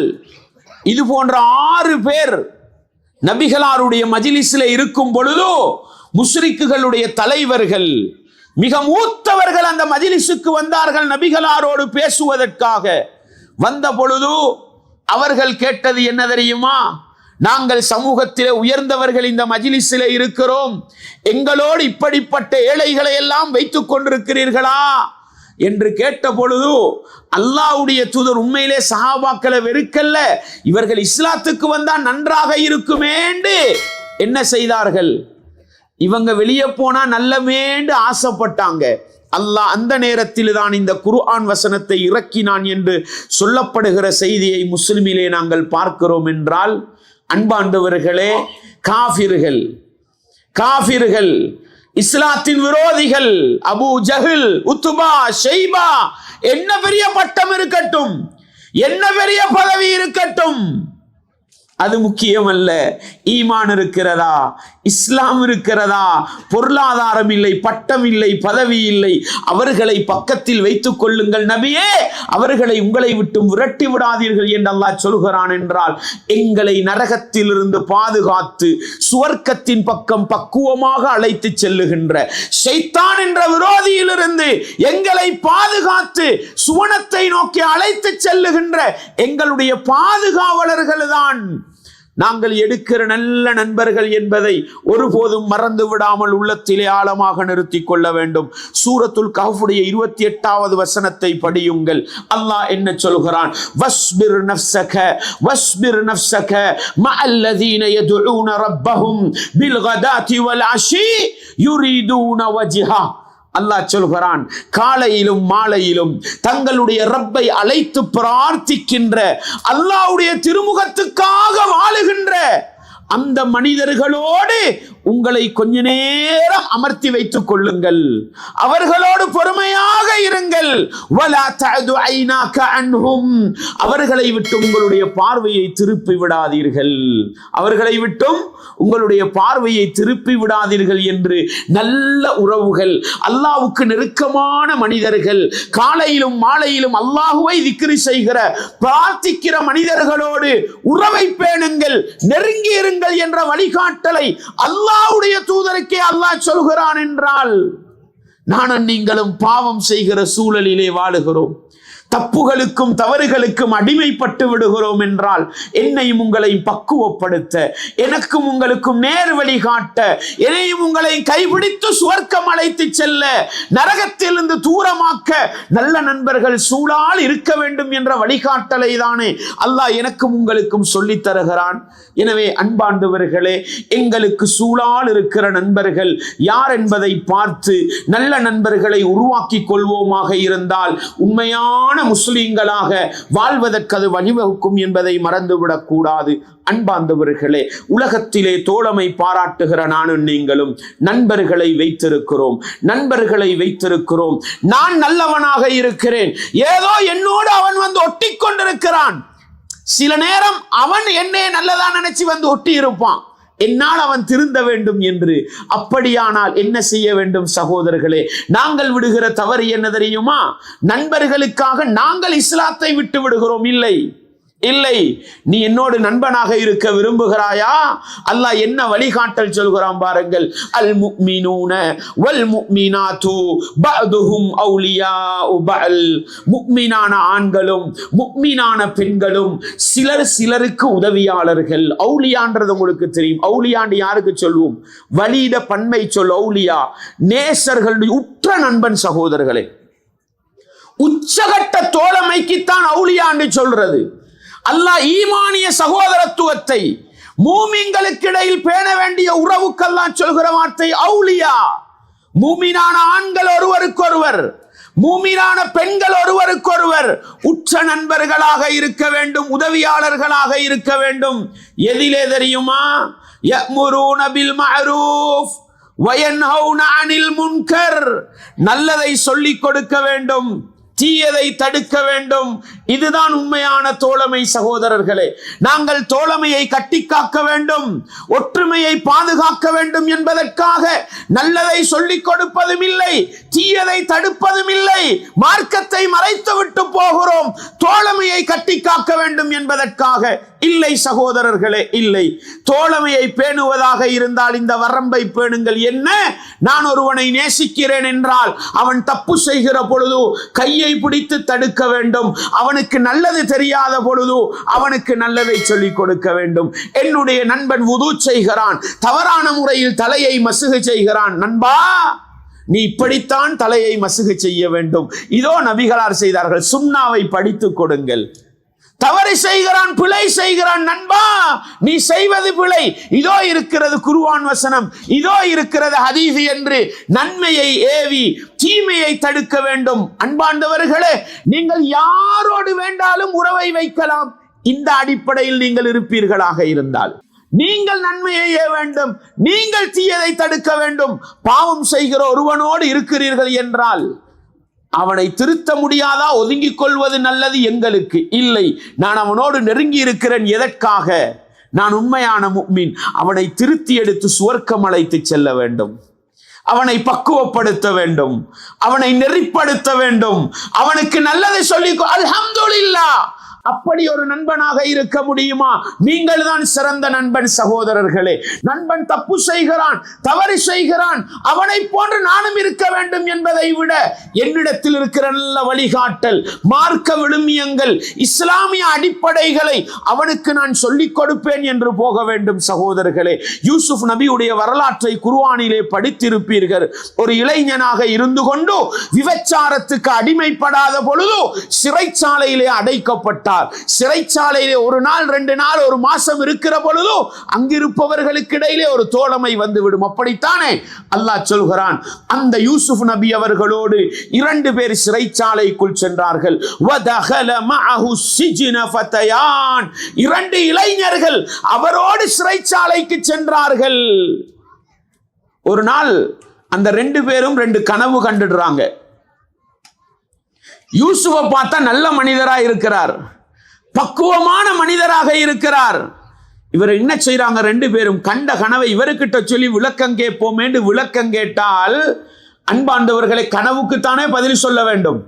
இது போன்ற 6 பேர் நபிகளாருடைய மஜ்லிஸில் இருக்கும் பொழுது முஸ்ரிக்குகளுடைய தலைவர்கள், மிக மூத்தவர்கள் அந்த மஜ்லிஸுக்கு வந்தார்கள் நபிகளாரோடு பேசுவதற்காக. வந்த பொழுது அவர்கள் கேட்டது என்ன தெரியுமா? நாங்கள் சமூகத்திலே உயர்ந்தவர்கள் இந்த மஜ்லிஸிலே இருக்கிறோம், எங்களோடு இப்படிப்பட்ட ஏழைகளை எல்லாம் வைத்துக் கொண்டிருக்கிறீர்களா என்று கேட்ட பொழுது அல்லாஹ்வுடைய தூதர் உண்மையிலே சஹாபாக்களை வெறுக்கல்ல, இவர்கள் இஸ்லாத்துக்கு வந்தால் நன்றாக இருக்குமே என்று என்ன செய்தார்கள்? இவங்க வெளியே போனா நல்லமேண்டு ஆசைப்பட்டாங்க. அல்லாஹ் அந்த நேரத்தில் தான் இந்த குர்ஆன் வசனத்தை இறக்கினான் என்று சொல்லப்படுகிற செய்தியை முஸ்லிமிலே நாங்கள் பார்க்கிறோம். என்றால் அன்பாண்டவர்களே, காஃபிர்கள், இஸ்லாத்தின் விரோதிகள், அபூ ஜஹல், உத்பா, ஷைபா, என்ன பெரிய பட்டம் இருக்கட்டும், என்ன பெரிய பதவி இருக்கட்டும், அது முக்கியம் அல்ல. ஈமான் இருக்கிறதா, இஸ்லாம் இருக்கிறதா, பொருளாதாரம் இல்லை, பட்டம் இல்லை, பதவி இல்லை, அவர்களை பக்கத்தில் வைத்துக் கொள்ளுங்கள் நபியே, அவர்களை உங்களை விட்டு விரட்டி விடாதீர்கள் என்று அல்லாஹ் சொல்கிறான். என்றால் எங்களை நரகத்தில் இருந்து பாதுகாத்து சுவர்க்கத்தின் பக்கம் பக்குவமாக அழைத்து செல்லுகின்ற ஷைத்தான் என்ற விரோதியிலிருந்து எங்களை பாதுகாத்து சுவனத்தை நோக்கி அழைத்து செல்லுகின்ற எங்களுடைய பாதுகாவலர்கள் தான் நாங்கள் எடுக்கிற நல்ல நண்பர்கள் என்பதை ஒருபோதும் மறந்து விடாமல் உள்ளத்திலே ஆழமாக நிறுத்திக் கொள்ள வேண்டும். சூரத்துல் கஹ்ஃபுடைய 28வது வசனத்தை படியுங்கள். அல்லாஹ் என்ன சொல்கிறான்? வஸ்பிர் நஃப்ஸக மஅல்லதீன யதுஊன ரப்பஹும் பில்கதாதி வல்அஷி யுரீதுன வஜ்ஹா. அல்லாஹ் சொல்கிறான், காலையிலும் மாலையிலும் தங்களுடைய ரப்பை அழைத்து பிரார்த்திக்கின்ற, அல்லாஹ்வுடைய திருமுகத்துக்காக வாழுகின்ற அந்த மனிதர்களோடு உங்களை கொஞ்ச நேரம் அமர்த்தி வைத்துக் கொள்ளுங்கள், அவர்களோடு பொறுமையாக இருங்கள். வலா தஅது ஐனாக அன்ஹும், அவர்களை விட்டு உங்களுடைய பார்வையை திருப்பி விடாதீர்கள், அவர்களை விட்டும் உங்களுடைய பார்வையை திருப்பி விடாதீர்கள் என்று நல்ல உறவுகள், அல்லாஹ்வுக்கு நெருக்கமான மனிதர்கள், காலையிலும் மாலையிலும் அல்லாஹ்வை திக்ர் செய்கிற பிரார்த்திக்கிற மனிதர்களோடு உறவை பேணுங்கள், நெருங்கி இருங்கள் என்ற வழிகாட்டலை அல்லாஹ்வுடைய தூதருக்கே அல்லாஹ் சொல்கிறான். என்றால் நானும் நீங்களும் பாவம் செய்கிற சூழலிலே வாழுகிறோம், தப்புகளுக்கும் தவறுகளுக்கும் அடிமைப்பட்டு விடுகிறோம் என்றால் என்னையும் உங்களையும் பக்குவப்படுத்த, எனக்கும் உங்களுக்கும் நேர் வழி காட்ட, என்னையும் உங்களையும் கைபிடித்து சுவர்க்கம் அழைத்து செல்ல, நரகத்திலிருந்து தூரமாக்க நல்ல நண்பர்கள் சூழால் இருக்க வேண்டும் என்ற வழிகாட்டலை தானே அல்லாஹ் எனக்கும் உங்களுக்கும் சொல்லித் தருகிறான். எனவே அன்பார்ந்தவர்களே, எங்களுக்கு சூழால் இருக்கிற நண்பர்கள் யார் என்பதை பார்த்து நல்ல நண்பர்களை உருவாக்கி கொள்வோமாக இருந்தால் உண்மையான முஸ்லிம்களாக வாழ்வதற்கு அது வழிவகுக்கும் என்பதை மறந்துவிடக் கூடாது. அன்பார்ந்தவர்களே, உலகத்திலே தோழமை பாராட்டுகிற நானும் நீங்களும் நண்பர்களை வைத்திருக்கிறோம். நான் நல்லவனாக இருக்கிறேன், ஏதோ என்னோடு அவன் வந்து ஒட்டி கொண்டிருக்கிறான். சில நேரம் அவன் என்னை நல்லதா நினைச்சு வந்து ஒட்டி இருப்பான், என்னால் அவன் திருந்த வேண்டும் என்று. அப்படியானால் என்ன செய்ய வேண்டும் சகோதரர்களே? நாங்கள் விடுகிற தவறு என்ன தெரியுமா? நண்பர்களுக்காக நாங்கள் இஸ்லாத்தை விட்டு விடுகிறோம். இல்லை, நீ என்னோடு நண்பனாக இருக்க விரும்புகிறாயா? அல்லாஹ் என்ன வழிகாட்டல் சொல்கிறான் பாருங்கள். அல் முஃமினூன வல் முஃமினாத்து பஅதுஹும் அவுலியாஉ பஅல். முஃமினான ஆண்களும் முஃமினான பெண்களும் சிலருக்கு உதவியாளர்கள். அவுலியான்றது உங்களுக்கு தெரியும். அவுலியாண்டு யாருக்கு சொல்வோம்? வலித பன்மை சொல் அவுலியா, நேசர்களுடைய உற்ற நண்பன். சகோதரர்களே, உச்சகட்ட தோழமைக்குத்தான் அவுலியாண்டு சொல்றது. அல்லாஹ் ஈமானிய சகோதரத்துவத்தை மூமின்களுக்கு இடையில் பேண வேண்டிய உறவுக்கெல்லாம் சொல்கிற வார்த்தை அவுலியா. மூமினான ஆண்கள் ஒருவருக்கொருவர், மூமினான பெண்கள் ஒருவருக்கொருவர் உற்ற நண்பர்களாக இருக்க வேண்டும், உதவியாளர்களாக இருக்க வேண்டும். எதிலே தெரியுமா? யஅ்முரூன பில் மஅரூஃப் வ யன்ஹவுன அனில் முன்கர். நல்லதை சொல்லிக் கொடுக்க வேண்டும், தீயதை தடுக்க வேண்டும். இதுதான் உண்மையான தோழமை சகோதரர்களே. நாங்கள் தோழமையை கட்டி காக்க வேண்டும், ஒற்றுமையை பாதுகாக்க வேண்டும் என்பதற்காக நல்லதை சொல்லிக் கொடுப்பதும் இல்லை, தீயதை தடுப்பதும் இல்லை, மார்க்கத்தை மறைத்து விட்டு போகிறோம். தோழமையை கட்டி காக்க வேண்டும் என்பதற்காக இல்லை சகோதரர்களே, இல்லை. தோழமையை பேணுவதாக இருந்தால் இந்த வரம்பை பேணுங்கள். என்ன? நான் ஒருவனை நேசிக்கிறேன் என்றால் அவன் தப்பு செய்கிற பொழுது கையை பிடித்து தடுக்க வேண்டும். அவனுக்கு நல்லது தெரியாத பொழுது அவனுக்கு நல்லதை சொல்லிக் கொடுக்க வேண்டும். என்னுடைய நண்பன் வுது செய்கிறான், தவறான முறையில் தலையை மசுகு செய்கிறான். நண்பா, நீ இப்படித்தான் தலையை மசுகு செய்ய வேண்டும். இதோ நபிகளார் செய்தார்கள், சுன்னாவை படித்துக் கொடுங்கள். தவறு செய்கிறான், பிழை செய்கிறான், நண்பா நீ செய்வது பிழை, இதோ இருக்கிறது குர்ஆன் வசனம், இதோ இருக்கிறது ஹதீஸ் என்று நன்மையை ஏவி தீமையை தடுக்க வேண்டும். அன்பாண்டவர்களே, நீங்கள் யாரோடு வேண்டாலும் உறவை வைக்கலாம். இந்த அடிப்படையில் நீங்கள் இருப்பீர்களாக இருந்தால் நீங்கள் நன்மையை ஏவ வேண்டும், நீங்கள் தீயதை தடுக்க வேண்டும். பாவம் செய்கிற ஒருவனோடு இருக்கிறீர்கள் என்றால் அவனை திருத்த முடியாதா? ஒதுங்கிக் கொள்வது நல்லது எங்களுக்கு. இல்லை, நான் அவனோடு நெருங்கி இருக்கிறேன். எதற்காக? நான் உண்மையான முஃமின். அவனை திருத்தி எடுத்து சுவர்க்கம் அழைத்து செல்ல வேண்டும், அவனை பக்குவப்படுத்த வேண்டும், அவனை நெறிப்படுத்த வேண்டும், அவனுக்கு நல்லதை சொல்லி அல்ஹம்துலில்லாஹ். அப்படி ஒரு நண்பனாக இருக்க முடியுமா? நீங்கள் தான் சிறந்த நண்பன் சகோதரர்களே. நண்பன் தப்பு செய்கிறான், தவறு செய்கிறான், அவனை போன்று நானும் இருக்க வேண்டும் என்பதை விட என்னிடத்தில் இருக்கிற நல்ல வழிகாட்டல், மார்க்க விழுமியங்கள், இஸ்லாமிய அடிப்படைகளை அவனுக்கு நான் சொல்லிக் கொடுப்பேன் என்று போக வேண்டும். சகோதரர்களே, யூசுப் நபியுடைய வரலாற்றை குர்ஆனிலே படித்திருப்பீர்கள். ஒரு இளைஞனாக இருந்து கொண்டு விபச்சாரத்துக்கு அடிமைப்படாத பொழுது சிறைச்சாலையிலே அடைக்கப்பட்டார். சிறைச்சாலையிலே ஒரு நாள், 2 நாள், ஒரு மாசம் இருக்கிற பொழுது அங்கிருப்பவர்களுக்கு இடையிலே ஒரு தோழமை வந்துவிடும். அப்படித்தானே அல்லாஹ் சொல்கிறான். அந்த யூசுப் நபி அவர்களோடு 2 பேர் சிறைச்சாலைக்குள் சென்றார்கள். வதகல மஅஹு ஸிஜ்ன ஃபதயான். 2 இளைஞர்கள் அவரோடு சிறைச்சாலைக்கு சென்றார்கள். ஒரு நாள் அந்த 2 பேரும் 2 கனவு கண்டுடுறாங்க. யூசுஃபை பார்த்தா நல்ல மனிதரா இருக்கிறார், பக்குவமான மனிதராக இருக்கிறார். இவர் என்ன செய்யறாங்க? 2 பேரும் கண்ட கனவை இவர்கிட்ட சொல்லி விளக்கம் கேட்போம் என்று விளக்கம் கேட்டால், அன்பாண்டவர்களை, கனவுக்குத்தானே பதில் சொல்ல வேண்டும்,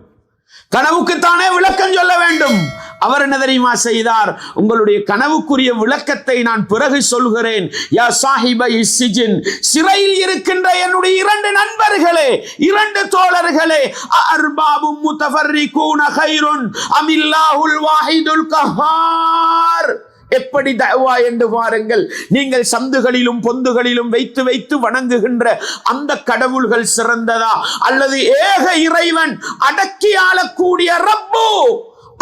கனவுக்குத்தானே விளக்கம் சொல்ல வேண்டும். அவர் என்ன தெரியுமா செய்தார்? உங்களுடைய கனவுக்குரிய விளக்கத்தை நான் பிறகு சொல்கிறேன். யா சாஹிபை சிஜின், சிறையில் இருக்கின்ற என்னுடைய 2 நண்பர்களே, 2 தோழர்களே, அர்பாபும் முத்தஃபர்ரிகூன கைருன் அமில்லாஹுல் வாஹிதுல் கஹார். எப்படி தஅவா என்று பாருங்கள். நீங்கள் சந்துகளிலும் பொந்துகளிலும் வைத்து வைத்து வணங்குகின்ற அந்த கடவுள்கள் சிறந்ததா, அல்லது ஏக இறைவன் அடக்கி ஆளக்கூடிய ரப்பு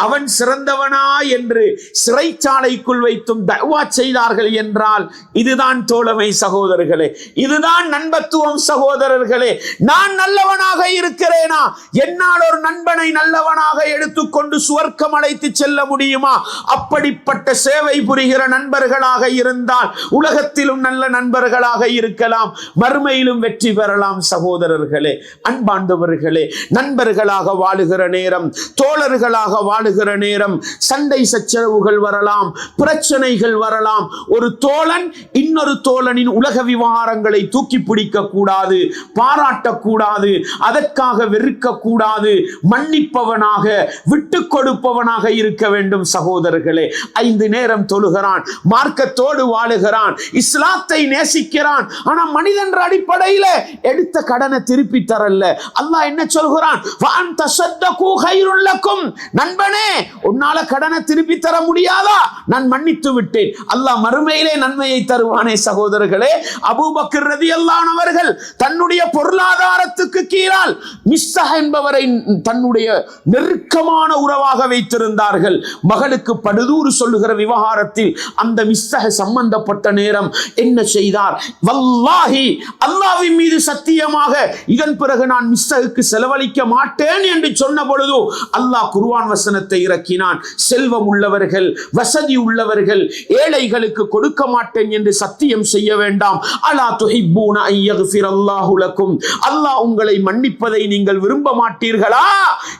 அவன் சிறந்தவனா என்று சிறைச்சாலைக்குள் வைத்தும் தஅவா செய்தார்கள் என்றால் இதுதான் தோழமை சகோதரர்களே, இதுதான் நண்பத்துவம் சகோதரர்களே. நான் நல்லவனாக இருக்கிறேனா? என்னால் ஒரு நண்பனை நல்லவனாக எடுத்துக்கொண்டு சுவர்க்கம் அழைத்து செல்ல முடியுமா? அப்படிப்பட்ட சேவை புரிகிற நண்பர்களாக இருந்தால் உலகத்திலும் நல்ல நண்பர்களாக இருக்கலாம், மறுமையிலும் வெற்றி பெறலாம். சகோதரர்களே, அன்பாண்டவர்களே, நண்பர்களாக வாழுகிற நேரம், தோழர்களாக வாழுகிற நேரம் சண்டை சச்சரவுகள் வரலாம், பிரச்சனைகள் வரலாம். ஒரு தோழன் இன்னொரு தோழனின் உலக விவகாரங்களை தூக்கி பிடிக்க கூடாது, பாராட்டக்கூடாது, அதற்காக வெறுக்க கூடாது. மன்னிப்பவனாக, விட்டு கொடுப்பவனாக இருக்க வேண்டும். சகோதரர்களே, 5 நேரம் தொழுகிறான், மார்க்கத்தோடு வாழுகிறான், இஸ்லாத்தை நேசிக்கிறான். ஆனா மனிதன் அடிப்படையில் எடுத்த கடனை திருப்பி தரல. அல்லாஹ் என்ன சொல்கிறான்? நண்பன், உன்னால கடனை திருப்பி தர முடியாதா? நான் மன்னித்து விட்டேன். அல்லாஹ் மறுமையிலே நன்மையை தருவானே. சகோதரர்களே, அபூபக்கர் ரலியல்லாஹு அன்ஹு அவர்கள் தன்னுடைய பொருளாதாரத்துக்கு கீழால் மிஸ்ஸஹ் என்பவரை தன்னுடைய நெருக்கமான உறவாக வைத்திருந்தார்கள். மகளுக்கு படுதூறு சொல்லுகிற விவகாரத்தில் அந்த மிஸ்ஸஹ் சம்பந்தப்பட்ட நேரம் என்ன செய்தார்? வல்லாஹி, அல்லாஹ்வின் மீது சத்தியமாக, இதன் பிறகு நான் மிஸ்ஸஹுக்கு செலவழிக்க மாட்டேன் என்று சொன்ன பொழுது அல்லாஹ் குர்ஆன் வசனத்தை இறக்கினான். செல்வம் உள்ளவர்கள், வசதி உள்ளவர்கள், ஏழைகளுக்கு கொடுக்க மாட்டேன் என்று சத்தியம் செய்ய வேண்டாம். அலா துஹிப்பூன அன் யக்ஃபிரல்லாஹு லக்கும், அல்லாஹ் உங்களை மன்னிப்பதை நீங்கள் விரும்ப மாட்டீர்களா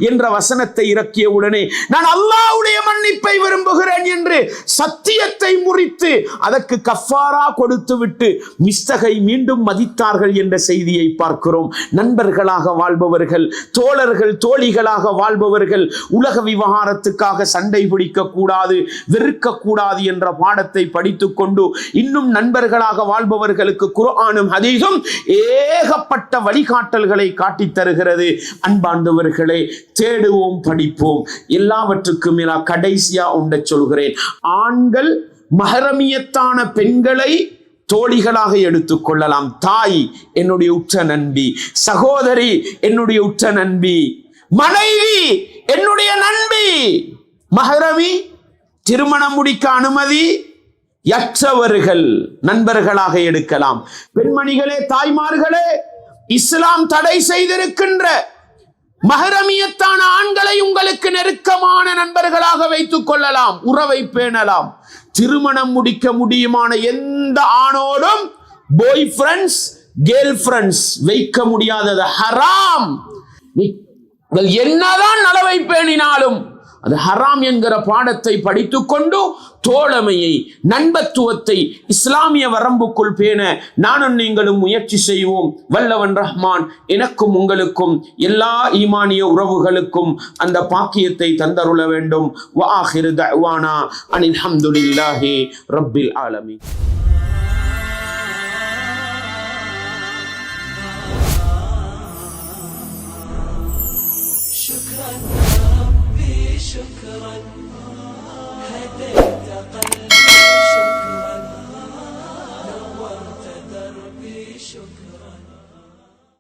என்ற வசனத்தை இறக்கிய உடனே நான் அல்லாஹ்வுடைய மன்னிப்பை விரும்புகிறேன் என்று சத்தியத்தை முறித்து அதற்கு கஃபாரா கொடுத்து விட்டு மிஸ்ஸகை மீண்டும் மதித்தார்கள் என்ற செய்தியை பார்க்கிறோம். நண்பர்களாக வாழ்பவர்கள், தோழர்கள், தோழிகளாக வாழ்பவர்கள் உலக விவகாரத்துக்காக சண்டை பிடிக்க கூடாது, வெறுக்க கூடாது என்ற பாடத்தை படித்துக் கொண்டு இன்னும் நண்பர்களாக வாழ்பவர்களுக்கு குர்ஆனும் ஹதீஸும் ஏகப்பட்ட வழிகாட்டல்களை காட்டித் தருகிறது. அன்பார்ந்தவர்களே, தேடுவோம், படிப்போம். எல்லாவற்றுக்கும் மேலா கடைசியா ஒன்றை சொல்கிறேன். ஆண்கள் மஹரமியத்தான பெண்களை தோழிகளாக எடுத்துக் கொள்ளலாம். தாய் என்னுடைய உற்ற நண்பி, சகோதரி என்னுடைய உற்ற நண்பி, மனைவி என்னுடைய நண்பி. மஹரமி, திருமணம் முடிக்க அனுமதி யற்றவர்கள் நண்பர்களாக எடுக்கலாம். பெண்மணிகளே, தாய்மார்களே, இஸ்லாம் தடை செய்திருக்கின்ற மஹரமியத்தான ஆண்களை உங்களுக்கு நெருக்கமான நண்பர்களாக வைத்துக் கொள்ளலாம், உறவை பேணலாம். திருமணம் முடிக்க முடியுமான எந்த ஆணோடும் பாய் ஃப்ரெண்ட்ஸ், கேர்ள் ஃப்ரெண்ட்ஸ் வைக்க முடியாதது ஹராம். என்னதான் நலவை பேணினாலும் அது ஹராம் என்கிற பாடத்தை படித்துக் கொண்டு தோழமையை, நண்பத்துவத்தை இஸ்லாமிய வரம்புக்குள் பேண நானும் நீங்களும் முயற்சி செய்வோம். வல்லவன் ரஹ்மான் எனக்கும் உங்களுக்கும் எல்லா ஈமானிய உறவுகளுக்கும் அந்த பாக்கியத்தை தந்தருள வேண்டும். வ ஆகிரு தஅவானா அனில் ஹம்துலில்லாஹி ரப்பில் ஆலமீன். شكرا ربي شكرا هديت قلبي